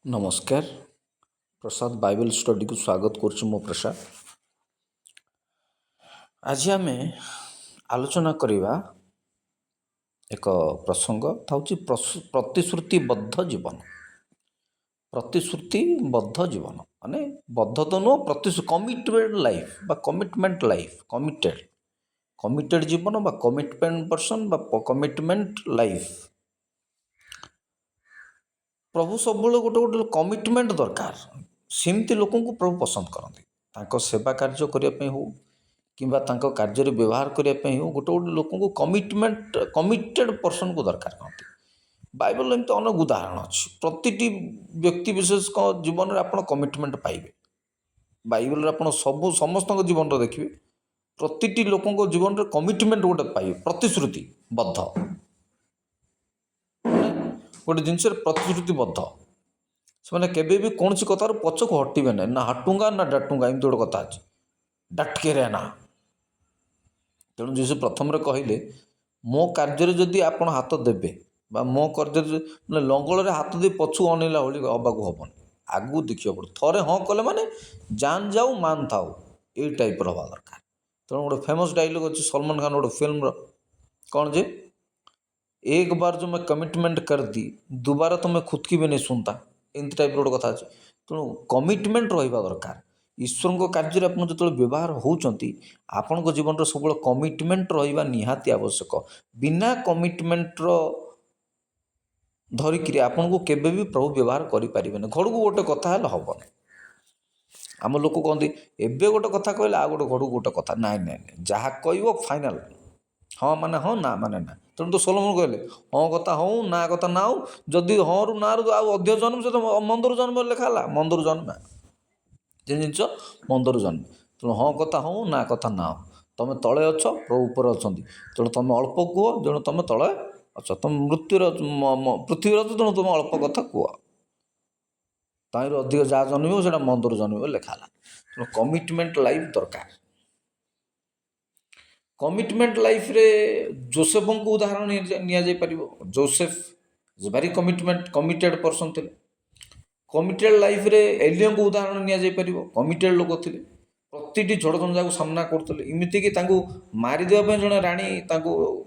नमस्कार। प्रसाद Bible study को स्वागत करुछु मो प्रसाद। आज आम आलोचना करवा एक प्रसंग थाउची प्रतिश्रुतिबद्ध जीवन। प्रतिश्रुतिबद्ध जीवन माने बद्ध तो नुह, कमिटमेंट लाइफ बा कमिटमेंट लाइफ, कमिटेड जीवन बा कमिटमेंट पर्सन बा कमिटमेंट लाइफ। प्रभु सब गोटे गोटे कमिटमेंट दरकार। सेमती लोक प्रभु पसंद करते सेवा कार्य करने हो कि कार्य व्यवहार करने हो गोटे गोटे लोक कमिटेड पर्सन को दरकार करते। बाइबल एमती अनेक उदाहरण अच्छी। प्रति व्यक्ति विशेष जीवन में आप कमिटमेंट पाइबे। बाइबल आप सब समस्त जीवन देखिए प्रति लोक जीवन में कमिटमेंट गोटे पाइबे। प्रतिश्रुतिबद्ध गोटे जिनस प्रतिश्रुतिबद्ध से केवे भी कौन सी कथार पछक हटवे ना, ना हटूंगा ना डाटूंगा, एमती गोटे कथा अच्छे डाटके रहना। तेणु जीशु प्रथम कहले मो कार्य जदि आप हाथ देवे बा मो कार्य लंगल हाथ दे पछु अनेला भाई हवा हेनी, आगू देखिए पड़े थे हाँ कले माने जान जाऊ मान थाऊ ये टाइप हवा दरकार। तेणु गोटे फेमस डायलॉग अच्छे सलमान खान गोटे फिल्म कौन जे एक बार जो मैं कमिटमेंट कर दी दोबारा तो मैं खुद की भी नहीं सुनता, एमती टाइप गोटे कथा अच्छे। तेणु कमिटमेंट रहा दरकार। ईश्वर कार्य आप जो व्यवहार होती आपण जीवन सब कमिटमेंट रहा निहाती आवश्यक। बिना कमिटमेंटर धरिकी आपन को केवे भी प्रभु व्यवहार करें। घर को गोटे कथा हम आम लोक कहते एवं गोटे कथा कहले आ गोटे घर को गोटे कथा ना ना जहाँ कह फाइनाल हाँ माने हाँ ना माने ना। तेणु तो सोलोमन कहले हाँ कथा हूँ ना कथा ना हो जदि हाँ रु ना रु आध जन्म से तो मंदर जन्म लिखाला मंदर जन्म जिन मंदर जन्म। तेणु हाँ कथा हूँ ना कथा ना हो तुम तले अछ प्रभु ऊपर अच्छा। तेणु तुम अल्प कह तेणु तुम तले अच्छा तुम मृत्युर पृथ्वी अच तेणु तुम अल्प कथा कह ताइर अधिक जहाँ जन्म से मंदर जन्म लिखाला। तेणु कमिटमेंट लाइफ दरकार। कमिटमेंट लाइफ रे जोसेफ को उदाहरण नि Joseph is very committed person थे। कमिटेड लाइफ रे एलियन को उदाहरण नि कमिटेड लोक थे प्रति झड़ झंझा को सामना करते इमितिक मारिदेवा जड़े राणी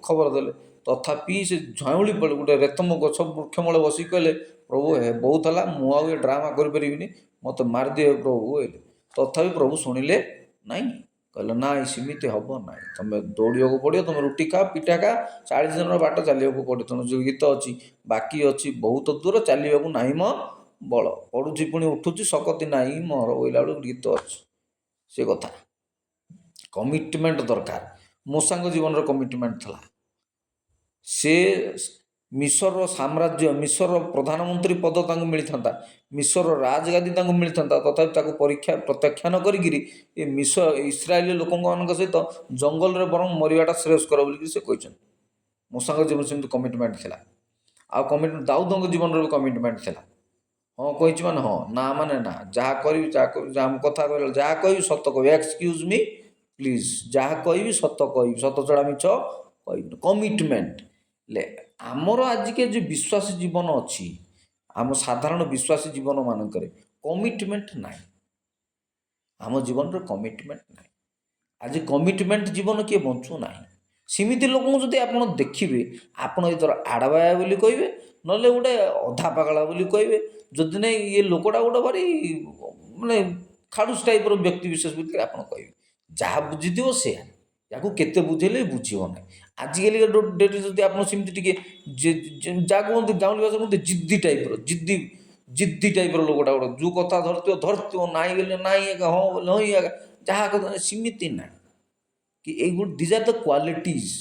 खबर देले तथापि से झाऊली पड़े गोटे रेतम गछ वृक्ष मूल बसिक कहले प्रभु हे बहुत है मुझे ड्रामा करें मत मारिदे प्रभु कहले तथापि प्रभु शुणिले नाई कहले ना सेमती हम ना तुम दौड़ा पड़ो तुम रुटी खा पिठा खा 40 दिन बाट चलने पड़े। तेणु जो गीत अच्छी बाकी अच्छी बहुत दूर चलने ना म बल पड़ुची पुणी उठुची सकती ना मोर बोला बेलू गीत अच्छी से कथा कमिटमेंट दरकार। मूसा जीवन कमिटमेंट था से मिसर साम्राज्य मिसर प्रधानमंत्री पद मिलता मिसर राजगादी मिलता तथापि परीक्षा प्रत्याख्यान करी मिसर इस्राएली लोक सहित जंगल में बरं मरवाटा श्रेयस्कर बोलिकी से कहते। मूसा जीवन से कमिटमेंट था। आ कमिटमेंट दाऊद जीवन में कमिटमेंट था हाँ कही माने हाँ ना माने ना जहाँ करी कथा कह जहाँ कह सत कह एक्सक्यूज मी प्लीज जहाँ कह सत कह सत चढ़ा मिछ कह कमिटमेंट ले आमर आज के जो विश्वासी जीवन अच्छी आम साधारण विश्वासी जीवन मानक कमिटमेंट ना आम जीवन रे कमिटमेंट ना। आज कमिटमेंट जीवन किए बंचु ना सेमती लोक जब आप देखिए आपड़ इधर आड़बाया बोली कहे ना गोटे अधा पागला बोली कहे जदि नहीं ये लोकटा गोटे भारी माने खाड़ूस टाइप व्यक्ति विशेष बोलिक आप कहे जहाँ बुझीथ से या केते बुझेले बुझीब ना। आजिकल डेट जब आप सेमती जहाँ कहते गाँव भाषा कहते जिद्दी टाइप जिद्दी टाइप लोकटा गोटे जो कथा धरती नाई बोले नाई हाँ बोले हाँ जहाँ कहते सेमती ना कि दिज आर द क्वालिटीज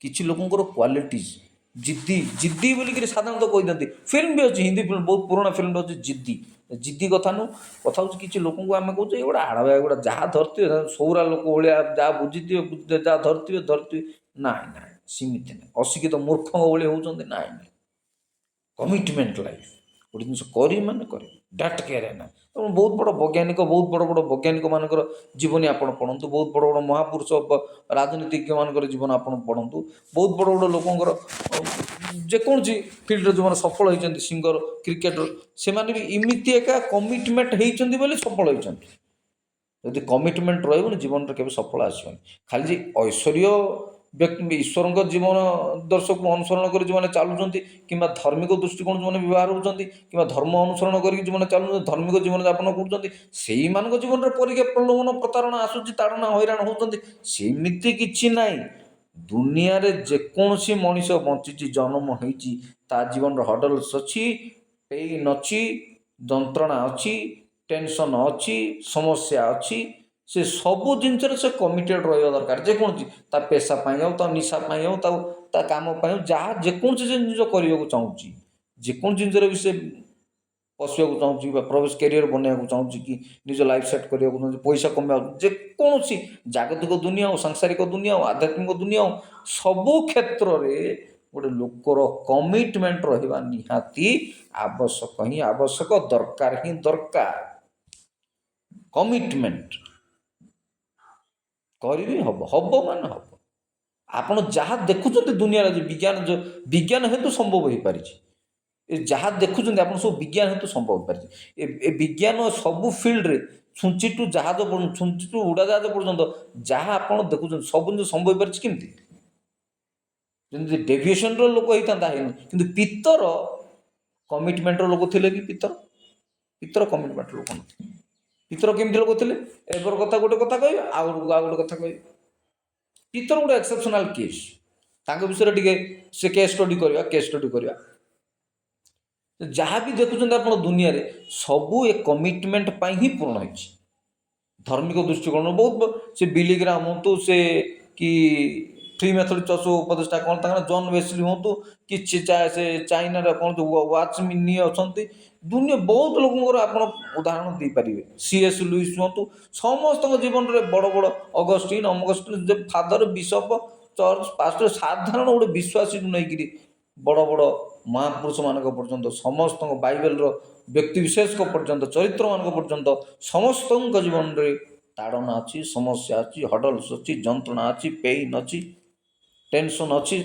किसी लोकंर क्वालिटीज जिद्दी जिद्दी बोलिक साधारणतः कही दिखती। फिल्म भी अच्छी हिंदी फिल्म बहुत पुराना फिल्म अच्छी जिद्दी जिद्दी कथा नु कथा हूँ कि लोक आम कहे गोटे आड़वा गोटे जहाँ धरती सौरा लोक भाया जहाँ बुझीथे बुझे जहाँ धरती ना ना सेमती ना अशिक्षित मूर्ख भाई होती ना ना कमिटमेंट लाइफ ଗୋଟେ ଜିନିଷ କରିବି ମାନେ କରିବି, ଡାଟ କେୟାର ନା। ତେଣୁ ବହୁତ ବଡ଼ ବୈଜ୍ଞାନିକ ମାନଙ୍କର ଜୀବନୀ ଆପଣ ପଢ଼ନ୍ତୁ, ବହୁତ ବଡ଼ ବଡ଼ ମହାପୁରୁଷ ରାଜନୀତିଜ୍ଞ ମାନଙ୍କର ଜୀବନ ଆପଣ ପଢ଼ନ୍ତୁ, ବହୁତ ବଡ଼ ବଡ଼ ଲୋକଙ୍କର ଯେକୌଣସି ଫିଲ୍ଡରେ ଯେଉଁମାନେ ସଫଳ ହେଇଛନ୍ତି, ସିଙ୍ଗର, କ୍ରିକେଟର, ସେମାନେ ବି ଏମିତି ଏକା କମିଟମେଣ୍ଟ ହେଇଛନ୍ତି ବୋଲି ସଫଳ ହେଇଛନ୍ତି। ଯଦି କମିଟମେଣ୍ଟ ରହିବନି ଜୀବନରେ କେବେ ସଫଳ ଆସିବନି। ଖାଲି ଯେ ଐଶ୍ୱର୍ଯ୍ୟ ବ୍ୟକ୍ତି ଈଶ୍ୱରଙ୍କ ଜୀବନ ଦର୍ଶକୁ ଅନୁସରଣ କରି ଯେଉଁମାନେ ଚାଲୁଛନ୍ତି, କିମ୍ବା ଧାର୍ମିକ ଦୃଷ୍ଟିକୋଣ ଯେଉଁମାନେ ବ୍ୟବହାର ହେଉଛନ୍ତି, କିମ୍ବା ଧର୍ମ ଅନୁସରଣ କରିକି ଯେଉଁମାନେ ଚାଲୁଛନ୍ତି, ଧାର୍ମିକ ଜୀବନଯାପନ କରୁଛନ୍ତି, ସେଇମାନଙ୍କ ଜୀବନରେ ପରୀକ୍ଷା, ପ୍ରଲୋଭନ, ପ୍ରତାରଣା ଆସୁଛି, ତାଡ଼ନା, ହଇରାଣ ହେଉଛନ୍ତି। ସେମିତି କିଛି ନାହିଁ। ଦୁନିଆରେ ଯେକୌଣସି ମଣିଷ ବଞ୍ଚିଛି, ଜନ୍ମ ହେଇଛି, ତା ଜୀବନର ହର୍ଡଲ୍ସ ଅଛି, ପେଇନ୍ ଅଛି, ଯନ୍ତ୍ରଣା ଅଛି, ଟେନସନ୍ ଅଛି, ସମସ୍ୟା ଅଛି। ସେ ସବୁ ଜିନିଷରେ ସେ କମିଟେଡ଼ ରହିବା ଦରକାର। ଯେକୌଣସି ତା ପେସା ପାଇଁ ହେଉ, ତା ନିଶା ପାଇଁ ହେଉ, ତା କାମ ପାଇଁ ହେଉ, ଯାହା ଯେକୌଣସି ଜିନିଷ କରିବାକୁ ଚାହୁଁଛି, ଯେକୌଣସି ଜିନିଷରେ ବି ସେ ପଶିବାକୁ ଚାହୁଁଛି ବା ପ୍ରବେଶ କ୍ୟାରିୟର ବନେଇବାକୁ ଚାହୁଁଛି, କି ନିଜ ଲାଇଫ୍ ସେଟ୍ କରିବାକୁ ଚାହୁଁଛି, ପଇସା କମେଇବାକୁ, ଯେକୌଣସି ଜାଗତିକ ଦୁନିଆ ଆଉ ସାଂସାରିକ ଦୁନିଆ ଆଉ ଆଧ୍ୟାତ୍ମିକ ଦୁନିଆ ଆଉ ସବୁ କ୍ଷେତ୍ରରେ ଗୋଟେ ଲୋକର କମିଟମେଣ୍ଟ ରହିବା ନିହାତି ଆବଶ୍ୟକ ହିଁ ଆବଶ୍ୟକ, ଦରକାର ହିଁ ଦରକାର। କମିଟମେଣ୍ଟ କରିବି, ହବ ମାନେ ହବ। ଆପଣ ଯାହା ଦେଖୁଛନ୍ତି ଦୁନିଆରେ, ଯେ ବିଜ୍ଞାନ ହେତୁ ସମ୍ଭବ ହୋଇପାରିଛି, ଯାହା ଦେଖୁଛନ୍ତି ଆପଣ ସବୁ ବିଜ୍ଞାନ ହେତୁ ସମ୍ଭବ ହୋଇପାରିଛି। ଏ ବିଜ୍ଞାନ ସବୁ ଫିଲ୍ଡରେ, ଛୁଞ୍ଚିଠୁ ଜାହାଜ, ଛୁଞ୍ଚିଠୁ ଉଡ଼ାଜାହାଜ ପର୍ଯ୍ୟନ୍ତ ଯାହା ଆପଣ ଦେଖୁଛନ୍ତି ସବୁ ଜିନିଷ ସମ୍ଭବ ହୋଇପାରିଛି। କେମିତି? ଯେମିତି ଡେଭିଏସନର ଲୋକ ହେଇଥାନ୍ତା, ହେଇନି। କିନ୍ତୁ ପିତ୍ତର କମିଟମେଣ୍ଟର ଲୋକ ଥିଲେ କି? ପିତ୍ତର କମିଟମେଣ୍ଟର ଲୋକ ନଥିଲେ। ପିତ୍ତର କେମିତି ଲୋକ ଥିଲେ? ଏବେର କଥା ଗୋଟେ କଥା କହିବେ, ଆଉ ଗୋଟେ କଥା କହିବେ। ପିତ୍ତର ଗୋଟେ ଏକ୍ସେପସନାଲ କେସ୍। ତାଙ୍କ ବିଷୟରେ ଟିକେ ସେ କେସ୍ ଷ୍ଟଡି କରିବା। ଯାହା ବି ଦେଖୁଛନ୍ତି ଆପଣ ଦୁନିଆରେ, ସବୁ ଏ କମିଟମେଣ୍ଟ ପାଇଁ ହିଁ ପୂରଣ ହେଇଛି। ଧାର୍ମିକ ଦୃଷ୍ଟିକୋଣରୁ ବହୁତ, ସେ ବିଲିଗ୍ରାମ ହୁଅନ୍ତୁ, ସେ କି ଫ୍ରି ମେଥଡିଷ୍ଟ ଉପଦେଷ୍ଟା କ'ଣ ତାଙ୍କର ଜନ୍ ୱେସ୍ଲି ହୁଅନ୍ତୁ, କି ସେ ଚାଇନାର କ'ଣ ୱାଚମିନି ଅଛନ୍ତି, ଦୁନିଆ ବହୁତ ଲୋକଙ୍କର ଆପଣ ଉଦାହରଣ ଦେଇପାରିବେ। C.S. ଲୁଇସ୍ ହୁଅନ୍ତୁ, ସମସ୍ତଙ୍କ ଜୀବନରେ ବଡ଼ ବଡ଼ Augustine, father, bishop, church pastor, ସାଧାରଣ ଗୋଟେ ବିଶ୍ୱାସୀକୁ ନେଇକିରି ବଡ଼ ବଡ଼ ମହାପୁରୁଷ ମାନଙ୍କ ପର୍ଯ୍ୟନ୍ତ, ସମସ୍ତଙ୍କ ବାଇବେଲର ବ୍ୟକ୍ତିବିଶେଷଙ୍କ ପର୍ଯ୍ୟନ୍ତ, ଚରିତ୍ରମାନଙ୍କ ପର୍ଯ୍ୟନ୍ତ ସମସ୍ତଙ୍କ ଜୀବନରେ ତାଡ଼ନା ଅଛି, ସମସ୍ୟା ଅଛି, ହର୍ଡଲ୍ସ ଅଛି, ଯନ୍ତ୍ରଣା ଅଛି, ପେଇନ୍ ଅଛି, ଟେନସନ୍ ଅଛି,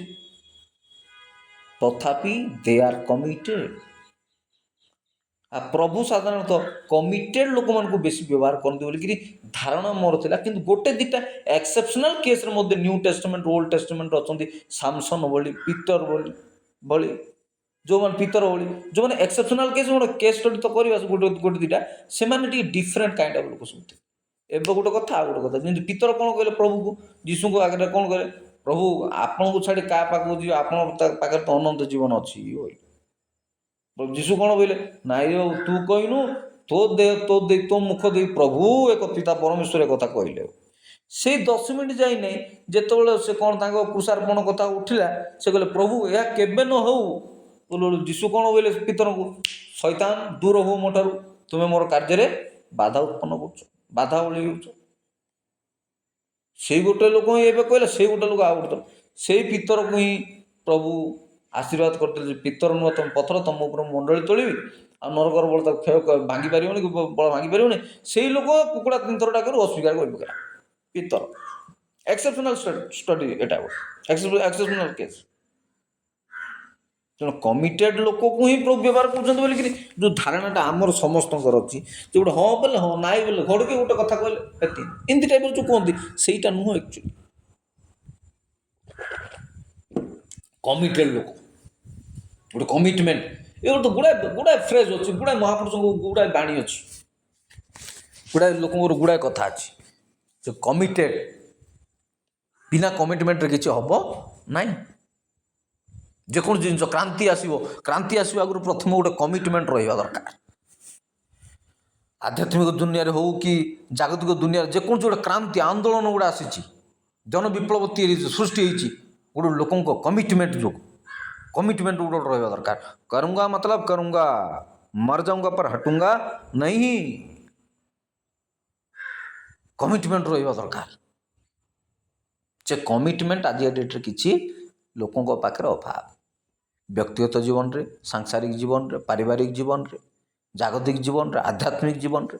ତଥାପି ଦେ ଆର୍ କମିଟେଡ୍। ପ୍ରଭୁ ସାଧାରଣତଃ କମିଟେଡ୍ ଲୋକମାନଙ୍କୁ ବେଶୀ ବ୍ୟବହାର କରନ୍ତି ବୋଲିକିରି ଧାରଣା ମୋର ଥିଲା। କିନ୍ତୁ ଗୋଟେ ଦୁଇଟା ଏକ୍ସେପସନାଲ କେସ୍ରେ ମଧ୍ୟ ନ୍ୟୁ ଟେଷ୍ଟମେଣ୍ଟ, ଓଲ୍ଡ ଟେଷ୍ଟମେଣ୍ଟ ଅଛନ୍ତି, ସାମସନ୍ ଭଳି, ପିତର ଭଳି, ଯେଉଁମାନେ ଏକ୍ସେପସନାଲ କେସ୍, ଗୋଟେ କେସ୍ ଷ୍ଟଡି ତ କରିବା ଗୋଟେ ଦୁଇଟା, ସେମାନେ ଟିକେ ଡିଫରେଣ୍ଟ କାଇଣ୍ଡ ଅଫ୍ ଲୋକ ସବୁ ଥିଲେ। ଏବେ ଗୋଟେ କଥା, ଆଉ ଗୋଟେ କଥା, ଯେମିତି ପିତର କ'ଣ କହିଲେ ପ୍ରଭୁକୁ, ଯୀଶୁଙ୍କ ଆଗରେ କ'ଣ କହିଲେ? ପ୍ରଭୁ, ଆପଣଙ୍କୁ ଛାଡ଼ି କାହା ପାଖକୁ ଯିବେ? ଆପଣଙ୍କ ପାଖରେ ତ ଅନନ୍ତ ଜୀବନ ଅଛି। ଯୀଶୁ କ'ଣ କହିଲେ? ନାଇଁ ଆଉ ତୁ କହିନୁ, ତୋ ମୁଖ ଦେଇ ପ୍ରଭୁ ଏକ ପିତା ପରମେଶ୍ୱର କଥା କହିଲେ। ସେଇ 10 ମିନିଟ୍ ଯାଇନାହିଁ, ଯେତେବେଳେ ସେ କ'ଣ ତାଙ୍କ କୃଷାର୍ପଣ କଥା ଉଠିଲା, ସେ କହିଲେ ପ୍ରଭୁ ଏହା କେବେ ନ ହଉ। ଯୀଶୁ କ'ଣ କହିଲେ ପିତରଙ୍କୁ? ଶୈତାନ ଦୂର ହଉ ମୋ ଠାରୁ, ତୁମେ ମୋର କାର୍ଯ୍ୟରେ ବାଧା ଉତ୍ପନ୍ନ କରୁଛ, ବାଧା ଓଳି ହେଉଛ। ସେଇ ଗୋଟେ ଲୋକ ହିଁ ଏବେ କହିଲେ, ସେଇ ଗୋଟେ ଲୋକ ଆଉ ଗୋଟେ, ସେଇ ପିତରକୁ ହିଁ ପ୍ରଭୁ ଆଶୀର୍ବାଦ କରିଥିଲେ ଯେ ପିତର ନୁହଁ ତମେ ପଥର, ତମ ଉପରେ ମଣ୍ଡଳୀ ତୋଳିବି, ଆଉ ନରକର ବଳ ତାକୁ କ୍ଷୟ ଭାଙ୍ଗି ପାରିବନି, ବଳ ଭାଙ୍ଗି ପାରିବନି। ସେଇ ଲୋକ କୁକୁଡ଼ା 3 ଥର ଡାକରୁ ଅସ୍ୱୀକାର କରିପକାଇଲା। ପିତର ଏକ୍ସେପସନାଲ ଷ୍ଟଡି, ଏଟା ଏକ୍ସେପସନାଲ କେସ୍। ତେଣୁ କମିଟେଡ୍ ଲୋକକୁ ହିଁ ପ୍ରଭୁ ବ୍ୟବହାର କରୁଛନ୍ତି ବୋଲିକିରି ଯେଉଁ ଧାରଣାଟା ଆମର ସମସ୍ତଙ୍କର ଅଛି, ଯେ ଗୋଟେ ହଁ ବୋଲେ ହଁ, ନାଇଁ ବୋଲେ ଘଡ଼କି ଗୋଟେ କଥା କହିଲେ ଏତିକି, ଏମିତି ଟାଇପ୍ର ଯେଉଁ କୁହନ୍ତି, ସେଇଟା ନୁହଁ ଆକ୍ଚୁଆଲି। କମିଟେଡ୍ ଲୋକ, ଗୋଟେ କମିଟମେଣ୍ଟ, ଏ ଗୋଟେ ଗୁଡ଼ାଏ ଫ୍ରେଜ୍ ଅଛି, ଗୁଡ଼ାଏ ମହାପୁରୁଷଙ୍କ ଗୁଡ଼ାଏ ବାଣୀ ଅଛି, ଗୁଡ଼ାଏ ଲୋକଙ୍କର ଗୁଡ଼ାଏ କଥା ଅଛି। ଯେ କମିଟେଡ୍, ବିନା କମିଟମେଣ୍ଟରେ କିଛି ହେବ ନାହିଁ। ଯେକୌଣସି ଜିନିଷ, କ୍ରାନ୍ତି ଆସିବା ଆଗରୁ ପ୍ରଥମେ ଗୋଟେ କମିଟମେଣ୍ଟ ରହିବା ଦରକାର। ଆଧ୍ୟାତ୍ମିକ ଦୁନିଆରେ ହେଉ କି ଜାଗତିକ ଦୁନିଆରେ ଯେକୌଣସି ଗୋଟେ କ୍ରାନ୍ତି ଆନ୍ଦୋଳନ ଗୁଡ଼ା ଆସିଛି, ଜନ ବିପ୍ଳବ ସୃଷ୍ଟି ହେଇଛି, ଗୋଟେ ଲୋକଙ୍କ କମିଟମେଣ୍ଟ ଯୋଗୁଁ। କମିଟମେଣ୍ଟ ଗୋଟେ ରହିବା ଦରକାର। କରୁଙ୍ଗା ମତଲବ କରୁଙ୍ଗା, ମର ଯାଉଙ୍ଗା ପର ହଟୁଙ୍ଗା ନାହିଁ। କମିଟମେଣ୍ଟ ରହିବା ଦରକାର। ଯେ କମିଟମେଣ୍ଟ ଆଜିକା ଡେଟ୍ରେ କିଛି ଲୋକଙ୍କ ପାଖରେ ଅଭାବ। ବ୍ୟକ୍ତିଗତ ଜୀବନରେ, ସାଂସାରିକ ଜୀବନରେ, ପାରିବାରିକ ଜୀବନରେ, ଜାଗତିକ ଜୀବନରେ, ଆଧ୍ୟାତ୍ମିକ ଜୀବନରେ,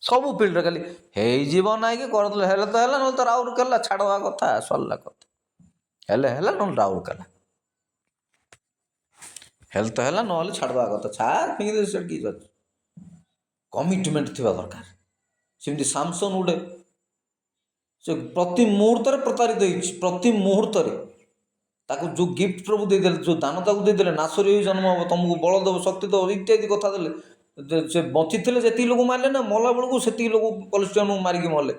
ସବୁ ଫିଲ୍ଡରେ ଖାଲି ହେଇଯିବ ନାହିଁ କି କରିଦେଲେ ହେଲେ ତ ହେଲା, ନହେଲେ ତ ରାଉରକେଲା ଛାଡ଼ବା କଥା, ସରିଲା କଥା। ହେଲେ ହେଲା, ନହେଲେ ରାଉରକେଲା ହେଲେ ତ ହେଲା, ନହେଲେ ଛାଡ଼ବା କଥା। ଛାଡ଼ ଫିଙ୍ଗି ସେଠି କିଛି ଅଛି। କମିଟମେଣ୍ଟ ଥିବା ଦରକାର। ସେମିତି ସାମସନ୍ ଗୋଟେ, ସେ ପ୍ରତି ମୁହୂର୍ତ୍ତରେ ପ୍ରତାରିତ ହେଇଛି, ପ୍ରତି ମୁହୂର୍ତ୍ତରେ। ତାକୁ ଯେଉଁ ଗିଫ୍ଟ ପ୍ରଭୁ ଦେଇଦେଲେ, ଯେଉଁ ଦାନ ତାକୁ ଦେଇଦେଲେ, ନାଶରେ ହିଁ ଜନ୍ମ ହେବ, ତୁମକୁ ବଳ ଦେବ, ଶକ୍ତି ଦେବ, ଇତ୍ୟାଦି କଥା ଦେଲେ, ସେ ବଞ୍ଚିଥିଲେ ଯେତିକି ଲୋକ ମାରିଲେ ନା, ମଲା ବେଳକୁ ସେତିକି ଲୋକ ପଲିଷ୍ଟିଆନକୁ ମାରିକି ମଲେ।